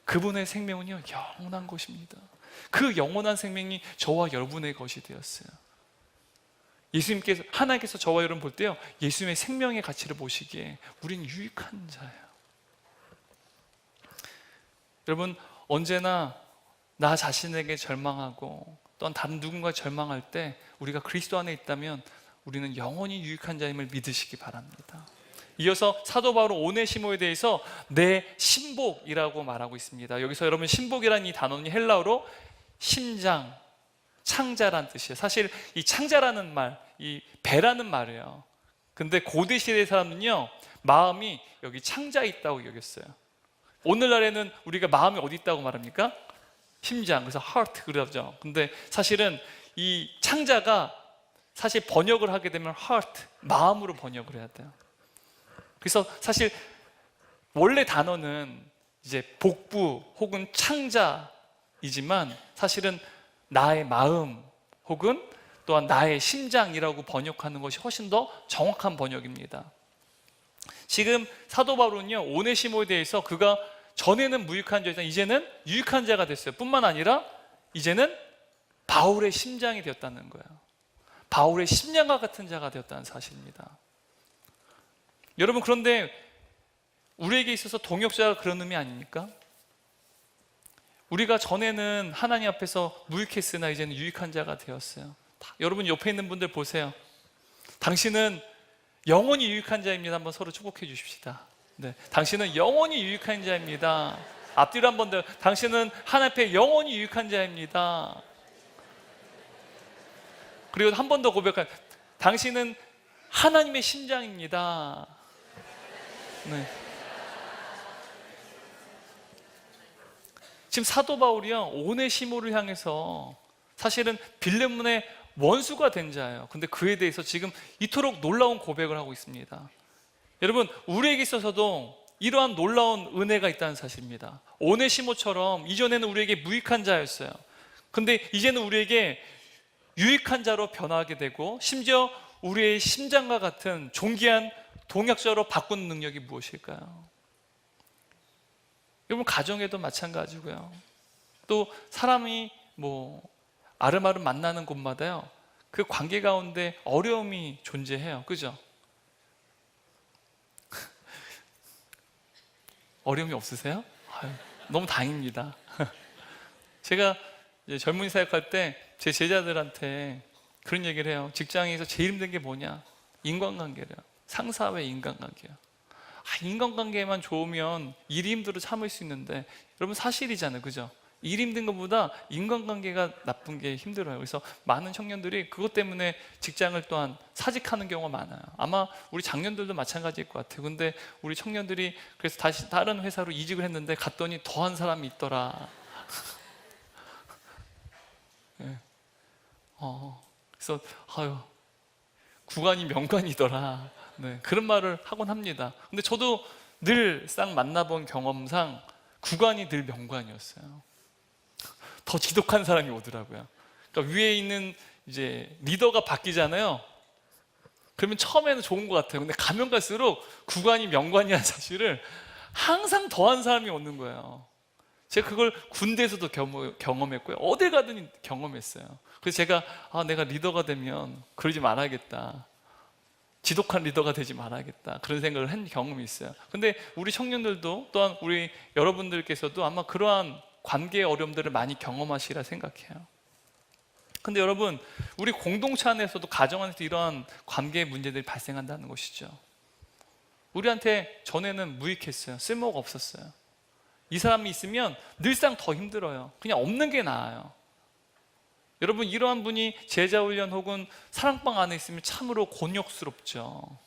그분의 생명은요 영원한 것입니다. 그 영원한 생명이 저와 여러분의 것이 되었어요. 예수님께서, 하나님께서 저와 여러분 볼 때요 예수님의 생명의 가치를 보시기에 우린 유익한 자예요. 여러분, 언제나 나 자신에게 절망하고 또한 다른 누군가 절망할 때 우리가 그리스도 안에 있다면 우리는 영원히 유익한 자임을 믿으시기 바랍니다. 이어서 사도 바울은 오네시모에 대해서 내 신복이라고 말하고 있습니다. 여기서 여러분, 신복이라는 이 단어는 헬라어로 심장, 창자란 뜻이에요. 사실 이 창자라는 말, 이 배라는 말이에요. 근데 고대 시대 사람은요 마음이 여기 창자에 있다고 여겼어요. 오늘날에는 우리가 마음이 어디 있다고 말합니까? 심장, 그래서 heart 그러죠. 근데 사실은 이 창자가 사실 번역을 하게 되면 heart, 마음으로 번역을 해야 돼요. 그래서 사실 원래 단어는 이제 복부 혹은 창자이지만 사실은 나의 마음 혹은 또한 나의 심장이라고 번역하는 것이 훨씬 더 정확한 번역입니다. 지금 사도 바울은요 오네시모에 대해서 그가 전에는 무익한 자였지만 이제는 유익한 자가 됐어요. 뿐만 아니라 이제는 바울의 심장이 되었다는 거예요. 바울의 심장과 같은 자가 되었다는 사실입니다. 여러분, 그런데 우리에게 있어서 동역자가 그런 의미 아닙니까? 우리가 전에는 하나님 앞에서 무익했으나 이제는 유익한 자가 되었어요. 여러분, 옆에 있는 분들 보세요. 당신은 영원히 유익한 자입니다. 한번 서로 축복해 주십시다. 네, 당신은 영원히 유익한 자입니다. 앞뒤로 한번 더. 당신은 하나님 앞에 영원히 유익한 자입니다. 그리고 한 번 더 고백할, 당신은 하나님의 심장입니다. 네. 지금 사도 바울이요 오네시모를 향해서 사실은 빌레몬의 원수가 된 자예요. 근데 그에 대해서 지금 이토록 놀라운 고백을 하고 있습니다. 여러분, 우리에게 있어서도 이러한 놀라운 은혜가 있다는 사실입니다. 오네시모처럼 이전에는 우리에게 무익한 자였어요. 근데 이제는 우리에게 유익한 자로 변화하게 되고 심지어 우리의 심장과 같은 존귀한 동역자로 바꾸는 능력이 무엇일까요? 여러분, 가정에도 마찬가지고요. 또 사람이 아름아름 만나는 곳마다요 그 관계 가운데 어려움이 존재해요. 그죠? 어려움이 없으세요? 아유, 너무 다행입니다. 제가 이제 젊은이 사역할 때 제 제자들한테 그런 얘기를 해요. 직장에서 제일 힘든 게 뭐냐? 인간관계래요. 상사와의 인간관계요. 인간관계만 좋으면 일이 힘들어 참을 수 있는데, 여러분 사실이잖아요. 그죠? 일 힘든 것보다 인간관계가 나쁜 게 힘들어요. 그래서 많은 청년들이 그것 때문에 직장을 또한 사직하는 경우가 많아요. 아마 우리 장년들도 마찬가지일 것 같아요. 근데 우리 청년들이 그래서 다시 다른 회사로 이직을 했는데 갔더니 더한 사람이 있더라. 네. 그래서 아유, 구간이 명관이더라. 네, 그런 말을 하곤 합니다. 근데 저도 늘상 만나본 경험상 구간이 늘 명관이었어요. 더 지독한 사람이 오더라고요. 그러니까 위에 있는 이제 리더가 바뀌잖아요. 그러면 처음에는 좋은 것 같아요. 근데 가면 갈수록 구간이 명관이라는 사실을 항상 더한 사람이 오는 거예요. 제가 그걸 군대에서도 경험했고요. 어딜 가든 경험했어요. 그래서 제가 내가 리더가 되면 그러지 말아야겠다. 지독한 리더가 되지 말아야겠다. 그런 생각을 한 경험이 있어요. 근데 우리 청년들도 또한 우리 여러분들께서도 아마 그러한 관계의 어려움들을 많이 경험하시리라 생각해요. 근데 여러분, 우리 공동체 안에서도 가정 안에서 이러한 관계의 문제들이 발생한다는 것이죠. 우리한테 전에는 무익했어요. 쓸모가 없었어요. 이 사람이 있으면 늘상 더 힘들어요. 그냥 없는 게 나아요. 여러분, 이러한 분이 제자훈련 혹은 사랑방 안에 있으면 참으로 곤욕스럽죠.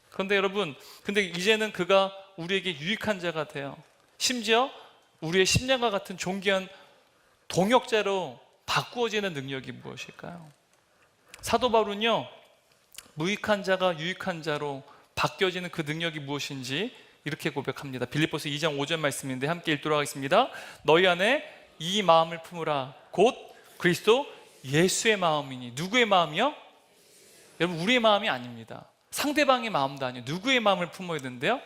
그런데 여러분, 근데 이제는 그가 우리에게 유익한 자가 돼요. 심지어 우리의 십자가 같은 존귀한 동역자로 바꾸어지는 능력이 무엇일까요? 사도 바울은요, 무익한 자가 유익한 자로 바뀌어지는 그 능력이 무엇인지 이렇게 고백합니다. 빌립보서 2장 5절 말씀인데 함께 읽도록 하겠습니다. 너희 안에 이 마음을 품으라. 곧 그리스도 예수의 마음이니. 누구의 마음이요? 여러분, 우리의 마음이 아닙니다. 상대방의 마음도 아니에요. 누구의 마음을 품어야 되는데요?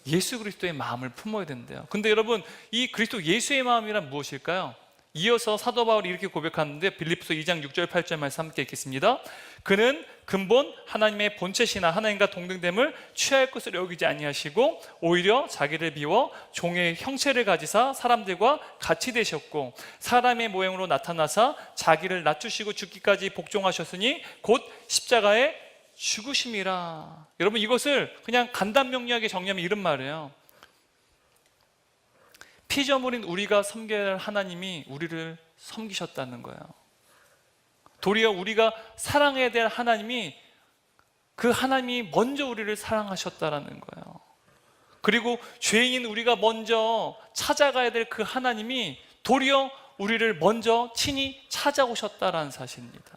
예수 그리스도의 마음을 품어야 된대요. 근데 여러분, 이 그리스도 예수의 마음이란 무엇일까요? 이어서 사도 바울이 이렇게 고백하는데 빌립보서 2장 6절 8절 말씀 함께 읽겠습니다. 그는 근본 하나님의 본체시나 하나님과 동등됨을 취할 것을 여기지 아니하시고 오히려 자기를 비워 종의 형체를 가지사 사람들과 같이 되셨고 사람의 모형으로 나타나사 자기를 낮추시고 죽기까지 복종하셨으니 곧 십자가에 죽으심이라. 여러분, 이것을 그냥 간단 명료하게 정리하면 이런 말이에요. 피조물인 우리가 섬겨야 할 하나님이 우리를 섬기셨다는 거예요. 도리어 우리가 사랑해야 될 하나님이 그 하나님이 먼저 우리를 사랑하셨다라는 거예요. 그리고 죄인인 우리가 먼저 찾아가야 될 그 하나님이 도리어 우리를 먼저 친히 찾아오셨다라는 사실입니다.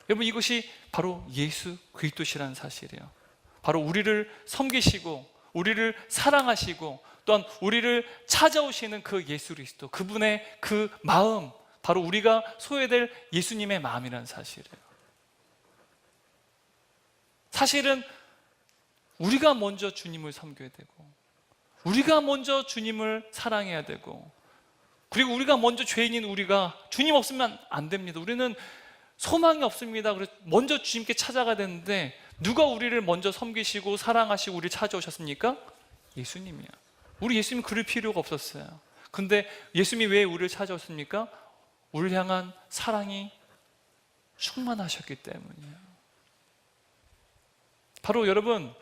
여러분, 이것이 바로 예수 그리스도시라는 사실이에요. 바로 우리를 섬기시고 우리를 사랑하시고 또한 우리를 찾아오시는 그 예수 그리스도, 그분의 그 마음, 바로 우리가 소유될 예수님의 마음이라는 사실이에요. 사실은 우리가 먼저 주님을 섬겨야 되고 우리가 먼저 주님을 사랑해야 되고 그리고 우리가 먼저 죄인인 우리가 주님 없으면 안 됩니다. 우리는 소망이 없습니다. 그래서 먼저 주님께 찾아가야 되는데 누가 우리를 먼저 섬기시고 사랑하시고 우리를 찾아오셨습니까? 예수님이요. 우리 예수님 그럴 필요가 없었어요. 근데 예수님이 왜 우리를 찾아왔습니까? 우리를 향한 사랑이 충만하셨기 때문이에요. 바로 여러분,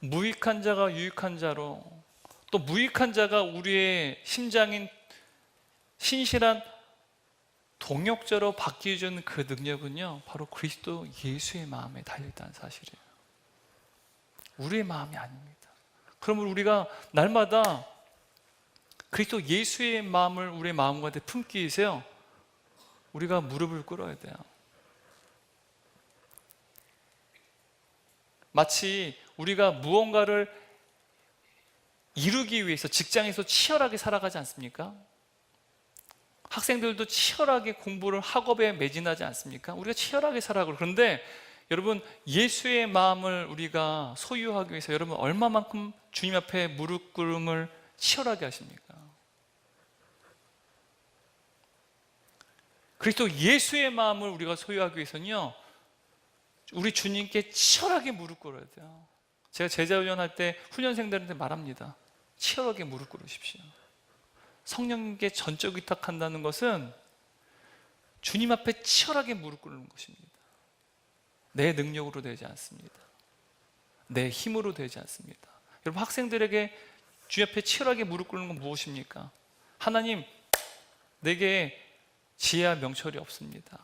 무익한 자가 유익한 자로, 또 무익한 자가 우리의 심장인 신실한 동역자로 바뀌어주는 그 능력은요, 바로 그리스도 예수의 마음에 달려있다는 사실이에요. 우리의 마음이 아닙니다. 그러면 우리가 날마다 그리스도 예수의 마음을 우리의 마음 가운데 품기 위해서요, 우리가 무릎을 꿇어야 돼요. 마치 우리가 무언가를 이루기 위해서 직장에서 치열하게 살아가지 않습니까? 학생들도 치열하게 공부를 학업에 매진하지 않습니까? 우리가 치열하게 살아가고. 그런데 여러분, 예수의 마음을 우리가 소유하기 위해서 여러분 얼마만큼 주님 앞에 무릎 꿇음을 치열하게 하십니까? 그리스도 예수의 마음을 우리가 소유하기 위해서는요, 우리 주님께 치열하게 무릎 꿇어야 돼요. 제가 제자훈련할 때 훈련생들한테 말합니다. 치열하게 무릎 꿇으십시오. 성령님께 전적 위탁한다는 것은 주님 앞에 치열하게 무릎 꿇는 것입니다. 내 능력으로 되지 않습니다. 내 힘으로 되지 않습니다. 여러분, 학생들에게 주님 앞에 치열하게 무릎 꿇는 건 무엇입니까? 하나님, 내게 지혜와 명철이 없습니다.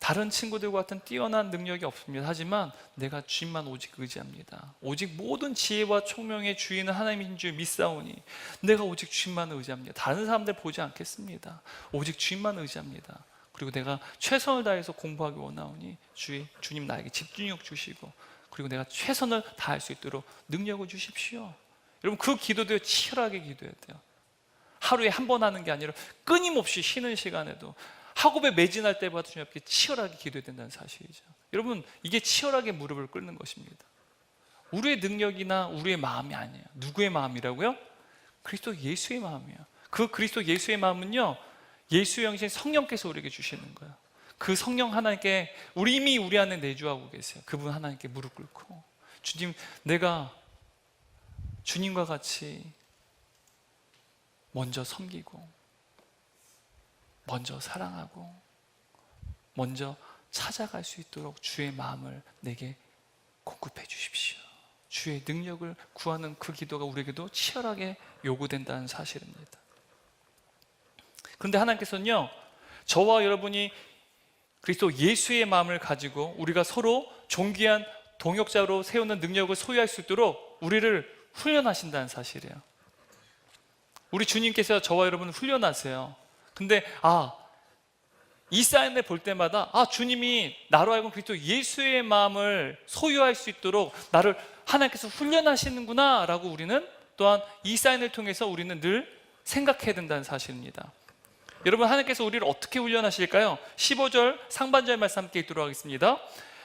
다른 친구들과 같은 뛰어난 능력이 없습니다. 하지만 내가 주님만 오직 의지합니다. 오직 모든 지혜와 총명의 주인은 하나님인 줄 믿사오니 내가 오직 주님만 의지합니다. 다른 사람들 보지 않겠습니다. 오직 주님만 의지합니다. 그리고 내가 최선을 다해서 공부하기 원하오니 주님 나에게 집중력 주시고, 그리고 내가 최선을 다할 수 있도록 능력을 주십시오. 여러분, 그 기도도 치열하게 기도해야 돼요. 하루에 한 번 하는 게 아니라 끊임없이 쉬는 시간에도 학업에 매진할 때마다 주님 앞에 치열하게 기도해야 된다는 사실이죠. 여러분, 이게 치열하게 무릎을 꿇는 것입니다. 우리의 능력이나 우리의 마음이 아니에요. 누구의 마음이라고요? 그리스도 예수의 마음이에요. 그 그리스도 예수의 마음은요, 예수의 영신 성령께서 우리에게 주시는 거예요. 그 성령 하나님께 이미 우리 안에 내주하고 계세요. 그분 하나님께 무릎 꿇고, 주님, 내가 주님과 같이 먼저 섬기고, 먼저 사랑하고, 먼저 찾아갈 수 있도록 주의 마음을 내게 공급해 주십시오. 주의 능력을 구하는 그 기도가 우리에게도 치열하게 요구된다는 사실입니다. 그런데 하나님께서는요, 저와 여러분이 그리스도 예수의 마음을 가지고 우리가 서로 존귀한 동역자로 세우는 능력을 소유할 수 있도록 우리를 훈련하신다는 사실이에요. 우리 주님께서 저와 여러분을 훈련하세요. 근데 이 사인을 볼 때마다 주님이 나로 하여금 그리스도 예수의 마음을 소유할 수 있도록 나를 하나님께서 훈련하시는구나 라고 우리는 또한 이 사인을 통해서 우리는 늘 생각해야 된다는 사실입니다. 여러분, 하나님께서 우리를 어떻게 훈련하실까요? 15절 상반절 말씀 함께 읽도록 하겠습니다.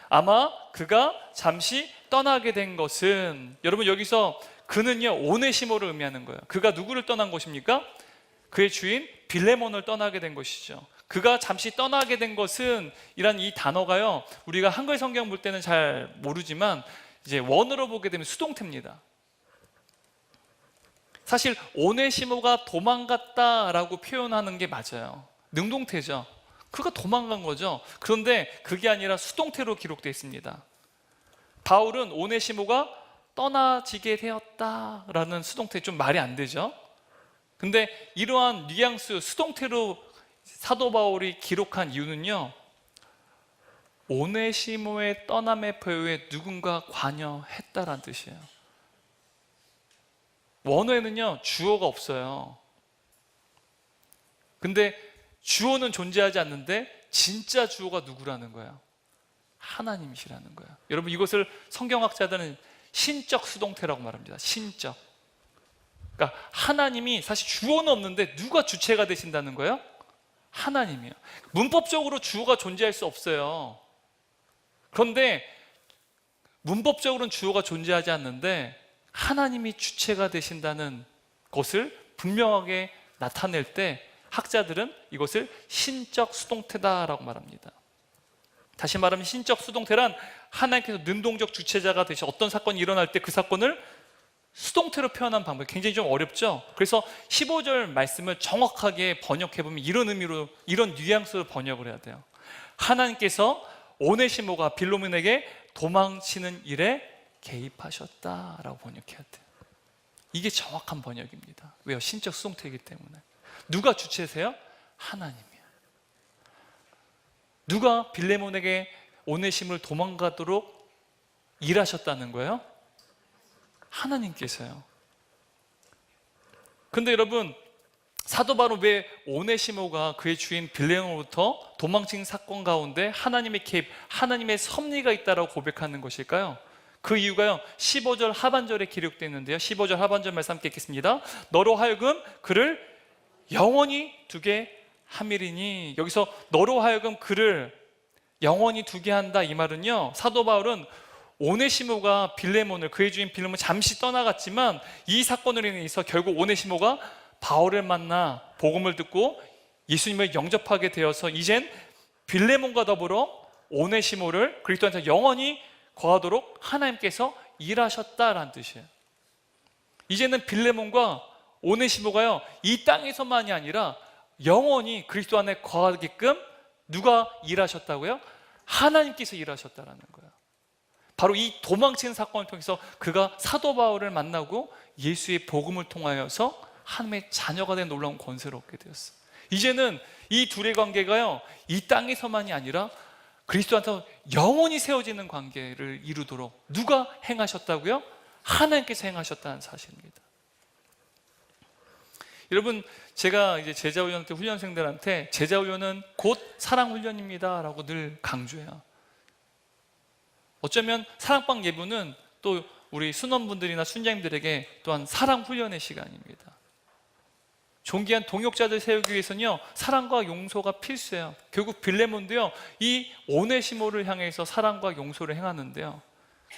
아마 그가 잠시 떠나게 된 것은, 여러분 여기서 그는요 오네시모를 의미하는 거예요. 그가 누구를 떠난 것입니까? 그의 주인 빌레몬을 떠나게 된 것이죠. 그가 잠시 떠나게 된 것은 이란 이 단어가요, 우리가 한글 성경 볼 때는 잘 모르지만 이제 원어로 보게 되면 수동태입니다. 사실 오네시모가 도망갔다라고 표현하는 게 맞아요. 능동태죠. 그가 도망간 거죠. 그런데 그게 아니라 수동태로 기록되어 있습니다. 바울은 오네시모가 떠나지게 되었다라는 수동태, 좀 말이 안 되죠. 근데 이러한 뉘앙스, 수동태로 사도 바울이 기록한 이유는요, 오네시모의 떠남의 배후에 누군가 관여했다라는 뜻이에요. 원어에는요 주어가 없어요. 근데 주어는 존재하지 않는데 진짜 주어가 누구라는 거예요? 하나님이시라는 거예요. 여러분, 이것을 성경학자들은 신적 수동태라고 말합니다. 신적. 그러니까 하나님이, 사실 주어는 없는데 누가 주체가 되신다는 거예요? 하나님이에요. 문법적으로 주어가 존재할 수 없어요. 그런데 문법적으로는 주어가 존재하지 않는데 하나님이 주체가 되신다는 것을 분명하게 나타낼 때 학자들은 이것을 신적 수동태다라고 말합니다. 다시 말하면 신적 수동태란 하나님께서 능동적 주체자가 되셔 어떤 사건이 일어날 때 그 사건을 수동태로 표현한 방법이 굉장히 좀 어렵죠. 그래서 15절 말씀을 정확하게 번역해보면 이런 의미로, 이런 뉘앙스로 번역을 해야 돼요. 하나님께서 오네시모가 빌레몬에게 도망치는 일에 개입하셨다라고 번역해야 돼요. 이게 정확한 번역입니다. 왜요? 신적 수동태이기 때문에. 누가 주체세요? 하나님이에요. 누가 빌레몬에게 오네심을 도망가도록 일하셨다는 거예요? 하나님께서요. 근데 여러분, 사도 바울은 왜 오네시모가 그의 주인 빌레몬으로부터 도망친 사건 가운데 하나님의 개입, 하나님의 섭리가 있다라고 고백하는 것일까요? 그 이유가요, 15절 하반절에 기록되어 있는데요, 15절 하반절 말씀 함께 읽겠습니다. 너로 하여금 그를 영원히 두게 함이리니, 여기서 너로 하여금 그를 영원히 두게 한다, 이 말은요, 사도 바울은 오네시모가 빌레몬을, 그의 주인 빌레몬을 잠시 떠나갔지만 이 사건으로 인해서 결국 오네시모가 바울을 만나 복음을 듣고 예수님을 영접하게 되어서 이젠 빌레몬과 더불어 오네시모를 그리스도한테 영원히 거하도록 하나님께서 일하셨다라는 뜻이에요. 이제는 빌레몬과 오네시모가요, 이 땅에서만이 아니라 영원히 그리스도 안에 거하게끔 누가 일하셨다고요? 하나님께서 일하셨다라는 거예요. 바로 이 도망치는 사건을 통해서 그가 사도 바울을 만나고 예수의 복음을 통하여서 하나님의 자녀가 된 놀라운 권세를 얻게 되었어요. 이제는 이 둘의 관계가요, 이 땅에서만이 아니라 그리스도 안에서 영원히 세워지는 관계를 이루도록 누가 행하셨다고요? 하나님께서 행하셨다는 사실입니다. 여러분, 제가 이제 제자훈련 때 훈련생들한테 제자훈련은 곧 사랑훈련입니다 라고 늘 강조해요. 어쩌면 사랑방 예부는 또 우리 순원분들이나 순장님들에게 또한 사랑훈련의 시간입니다. 존귀한 동역자들 세우기 위해서는요, 사랑과 용서가 필수예요. 결국 빌레몬도요, 이 오네시모를 향해서 사랑과 용서를 행하는데요,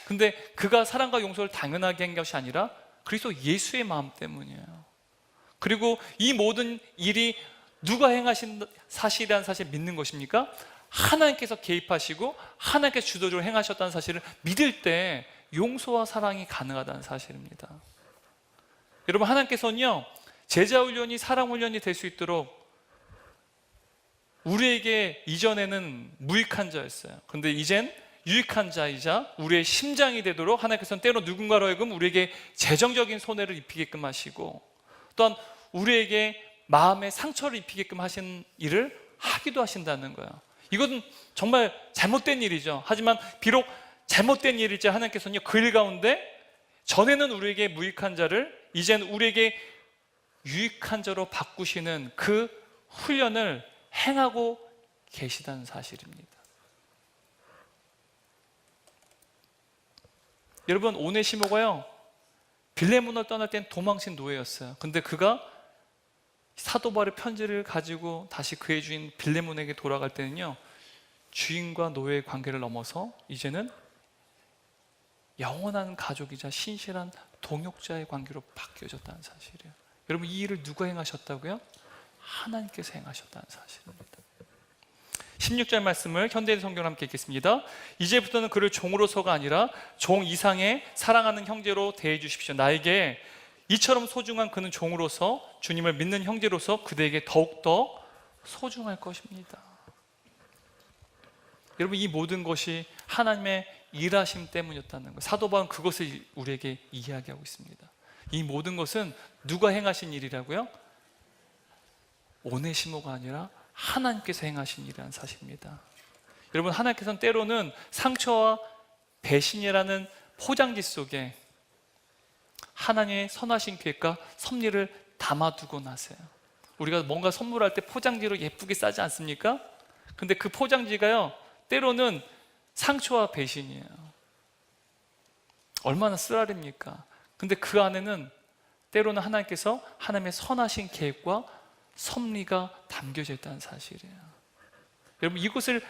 근데 그가 사랑과 용서를 당연하게 한 것이 아니라 그리스도 예수의 마음 때문이에요. 그리고 이 모든 일이 누가 행하신 사실이라는 사실을 믿는 것입니까? 하나님께서 개입하시고 하나님께서 주도적으로 행하셨다는 사실을 믿을 때 용서와 사랑이 가능하다는 사실입니다. 여러분, 하나님께서는요, 제자훈련이 사랑훈련이 될 수 있도록 우리에게 이전에는 무익한 자였어요. 그런데 이젠 유익한 자이자 우리의 심장이 되도록 하나님께서는 때로 누군가로 하여금 우리에게 재정적인 손해를 입히게끔 하시고, 또한 우리에게 마음의 상처를 입히게끔 하신 일을 하기도 하신다는 거예요. 이것은 정말 잘못된 일이죠. 하지만 비록 잘못된 일일지 하나님께서는요, 그 일 가운데 전에는 우리에게 무익한 자를 이젠 우리에게 유익한 자로 바꾸시는 그 훈련을 행하고 계시다는 사실입니다. 여러분, 오네시모가요, 빌레몬을 떠날 땐 도망친 노예였어요. 근데 그가 사도 바울의 편지를 가지고 다시 그의 주인 빌레몬에게 돌아갈 때는요, 주인과 노예의 관계를 넘어서 이제는 영원한 가족이자 신실한 동역자의 관계로 바뀌어졌다는 사실이에요. 여러분, 이 일을 누가 행하셨다고요? 하나님께서 행하셨다는 사실입니다. 16절 말씀을 현대인 성경을 함께 읽겠습니다. 이제부터는 그를 종으로서가 아니라 종 이상의 사랑하는 형제로 대해 주십시오. 나에게 이처럼 소중한 그는 종으로서, 주님을 믿는 형제로서 그대에게 더욱더 소중할 것입니다. 여러분, 이 모든 것이 하나님의 일하심 때문이었다는 거예요. 사도 바울은 그것을 우리에게 이야기하고 있습니다. 이 모든 것은 누가 행하신 일이라고요? 오네시모가 아니라 하나님께서 행하신 일이라는 사실입니다. 여러분, 하나님께서는 때로는 상처와 배신이라는 포장지 속에 하나님의 선하신 계획과 섭리를 담아두고 나세요. 우리가 뭔가 선물할 때 포장지로 예쁘게 싸지 않습니까? 근데 그 포장지가요, 때로는 상처와 배신이에요. 얼마나 쓰라립니까? 근데 그 안에는 때로는 하나님께서 하나님의 선하신 계획과 섭리가 담겨져 있다는 사실이에요. 여러분, 이것을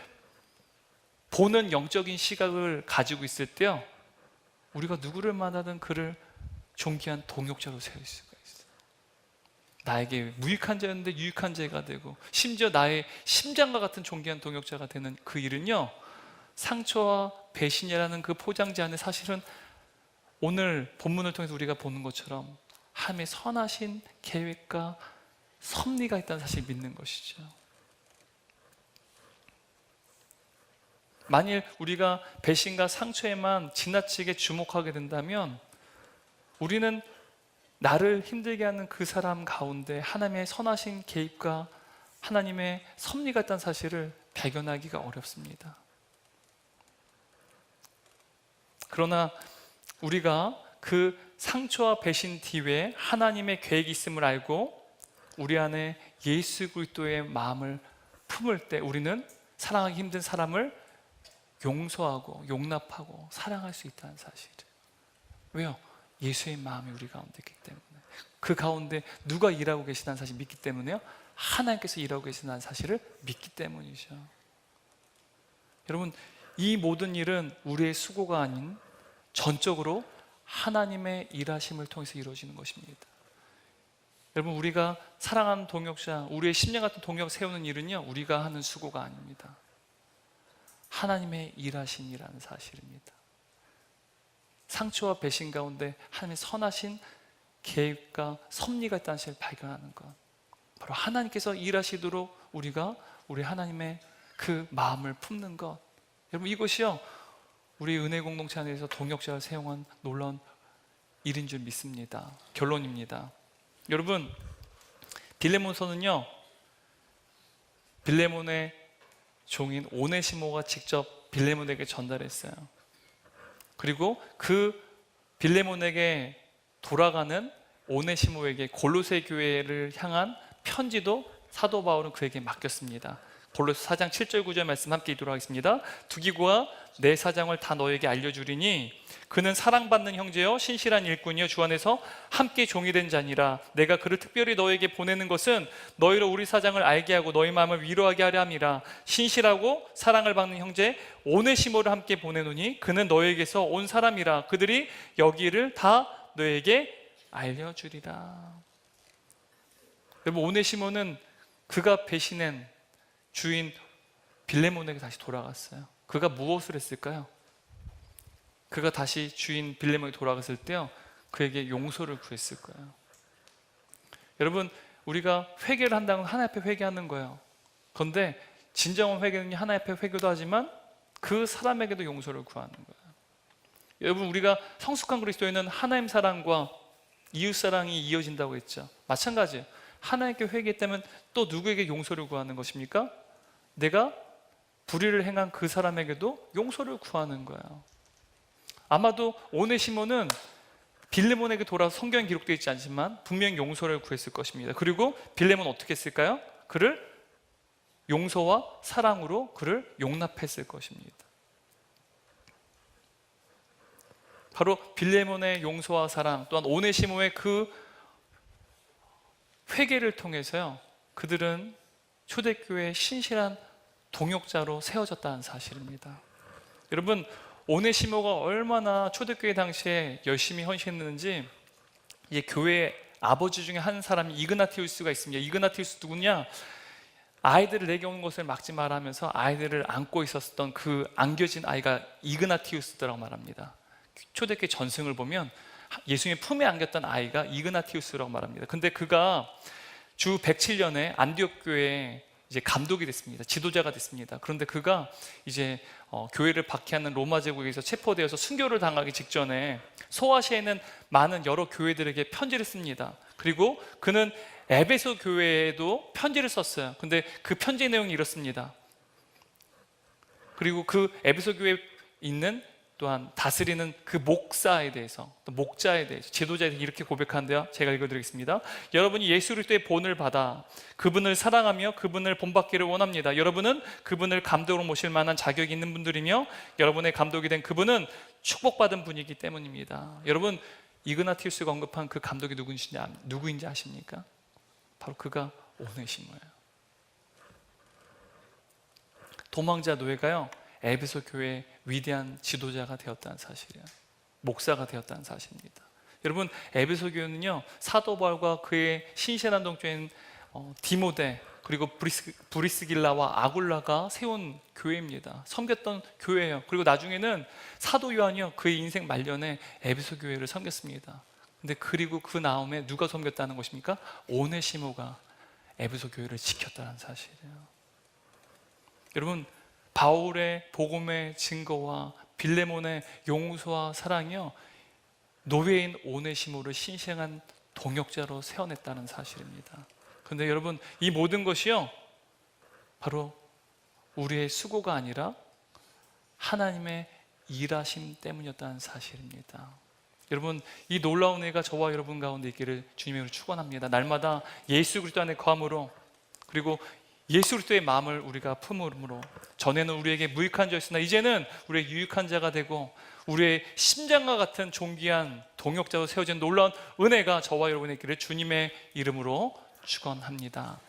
보는 영적인 시각을 가지고 있을 때요, 우리가 누구를 만나든 그를 존귀한 동역자로 세울 수가 있어요. 나에게 무익한 자였는데 유익한 자가 되고, 심지어 나의 심장과 같은 존귀한 동역자가 되는 그 일은요, 상처와 배신이라는 그 포장지 안에 사실은 오늘 본문을 통해서 우리가 보는 것처럼 하나님의 선하신 계획과 섭리가 있다는 사실을 믿는 것이죠. 만일 우리가 배신과 상처에만 지나치게 주목하게 된다면 우리는 나를 힘들게 하는 그 사람 가운데 하나님의 선하신 개입과 하나님의 섭리가 있다는 사실을 발견하기가 어렵습니다. 그러나 우리가 그 상처와 배신 뒤에 하나님의 계획이 있음을 알고 우리 안에 예수 그리스도의 마음을 품을 때 우리는 사랑하기 힘든 사람을 용서하고 용납하고 사랑할 수 있다는 사실이에요. 왜요? 예수의 마음이 우리 가운데 있기 때문에, 그 가운데 누가 일하고 계시다는 사실을 믿기 때문에요, 하나님께서 일하고 계시다는 사실을 믿기 때문이죠. 여러분, 이 모든 일은 우리의 수고가 아닌 전적으로 하나님의 일하심을 통해서 이루어지는 것입니다. 여러분, 우리가 사랑하는 동역자, 우리의 심령 같은 동역 세우는 일은요, 우리가 하는 수고가 아닙니다. 하나님의 일하심이라는 사실입니다. 상처와 배신 가운데 하나님의 선하신 계획과 섭리가 있다는 사실을 발견하는 것, 바로 하나님께서 일하시도록 우리가 우리 하나님의 그 마음을 품는 것, 여러분, 이것이요 우리 은혜 공동체 안에서 동역자를 세용한 놀라운 일인 줄 믿습니다. 결론입니다. 여러분, 빌레몬서는요, 빌레몬의 종인 오네시모가 직접 빌레몬에게 전달했어요. 그리고 그 빌레몬에게 돌아가는 오네시모에게 골로새 교회를 향한 편지도 사도 바울은 그에게 맡겼습니다. 골로새 4장 7절 9절 말씀 함께 읽도록 하겠습니다. 두기고와 내 사장을 다 너에게 알려주리니 그는 사랑받는 형제여 신실한 일꾼이여 주 안에서 함께 종이 된 자니라. 내가 그를 특별히 너에게 보내는 것은 너희로 우리 사장을 알게 하고 너희 마음을 위로하게 하려 함이라. 신실하고 사랑을 받는 형제 오네시모를 함께 보내노니 그는 너에게서 온 사람이라. 그들이 여기를 다 너에게 알려주리라. 여러분, 오네시모는 그가 배신한 주인 빌레몬에게 다시 돌아갔어요. 그가 무엇을 했을까요? 그가 다시 주인 빌레몬에게 돌아갔을 때요, 그에게 용서를 구했을 거예요. 여러분, 우리가 회개를 한다면 하나님 앞에 회개하는 거예요. 그런데 진정한 회개는 하나님 앞에 회개도 하지만 그 사람에게도 용서를 구하는 거예요. 여러분, 우리가 성숙한 그리스도인은 하나님 사랑과 이웃 사랑이 이어진다고 했죠. 마찬가지예요. 하나님께 회개했다면 또 누구에게 용서를 구하는 것입니까? 내가 불의를 행한 그 사람에게도 용서를 구하는 거예요. 아마도 오네시모는 빌레몬에게 돌아서 성경에 기록되어 있지 않지만 분명히 용서를 구했을 것입니다. 그리고 빌레몬은 어떻게 했을까요? 그를 용서와 사랑으로 그를 용납했을 것입니다. 바로 빌레몬의 용서와 사랑, 또한 오네시모의 그 회개를 통해서요, 그들은 초대교회의 신실한 동역자로 세워졌다는 사실입니다. 여러분, 오네시모가 얼마나 초대교회 당시에 열심히 헌신했는지 이 교회의 아버지 중에 한 사람이 이그나티우스가 있습니다. 이그나티우스 누구냐? 아이들을 내게 오는 것을 막지 마라 하면서 아이들을 안고 있었던 그 안겨진 아이가 이그나티우스라고 말합니다. 초대교회 전승을 보면 예수님의 품에 안겼던 아이가 이그나티우스라고 말합니다. 근데 그가 주 107년에 안디옥 교회에 이제 감독이 됐습니다. 지도자가 됐습니다. 그런데 그가 이제 교회를 박해하는 로마 제국에서 체포되어서 순교를 당하기 직전에 소아시아에 있는 많은 여러 교회들에게 편지를 씁니다. 그리고 그는 에베소 교회에도 편지를 썼어요. 근데 그 편지 내용이 이렇습니다. 그리고 그 에베소 교회에 있는 또한 다스리는 그 목사에 대해서, 또 목자에 대해서, 지도자에 대해서 이렇게 고백하는데요, 제가 읽어드리겠습니다. 여러분이 예수 그리스도의 본을 받아 그분을 사랑하며 그분을 본받기를 원합니다. 여러분은 그분을 감독으로 모실 만한 자격이 있는 분들이며 여러분의 감독이 된 그분은 축복받은 분이기 때문입니다. 여러분, 이그나티우스가 언급한 그 감독이 누구인지 아십니까? 바로 그가 오네시모예요. 도망자 노예가요, 에베소 교회의 위대한 지도자가 되었다는 사실이에요. 목사가 되었다는 사실입니다. 여러분, 에베소 교회는요, 사도 바울과 그의 신실한 동조인 디모데 그리고 브리스길라와 아굴라가 세운 교회입니다. 섬겼던 교회예요. 그리고 나중에는 사도 요한이요, 그의 인생 말년에 에베소 교회를 섬겼습니다. 근데 그리고 그 다음에 누가 섬겼다는 것입니까? 오네시모가 에베소 교회를 지켰다는 사실이에요. 여러분, 바울의 복음의 증거와 빌레몬의 용서와 사랑이요, 노예인 오네시모를 신실한 동역자로 세워냈다는 사실입니다. 그런데 여러분, 이 모든 것이요, 바로 우리의 수고가 아니라 하나님의 일하심 때문이었다는 사실입니다. 여러분, 이 놀라운 은혜가 저와 여러분 가운데 있기를 주님으로 축원합니다. 날마다 예수 그리스도 안에 거함으로, 그리고 예수 그리스도의 마음을 우리가 품음으로, 전에는 우리에게 무익한 자였으나 이제는 우리의 유익한 자가 되고 우리의 심장과 같은 존귀한 동역자로 세워진 놀라운 은혜가 저와 여러분의 길을 주님의 이름으로 축원합니다.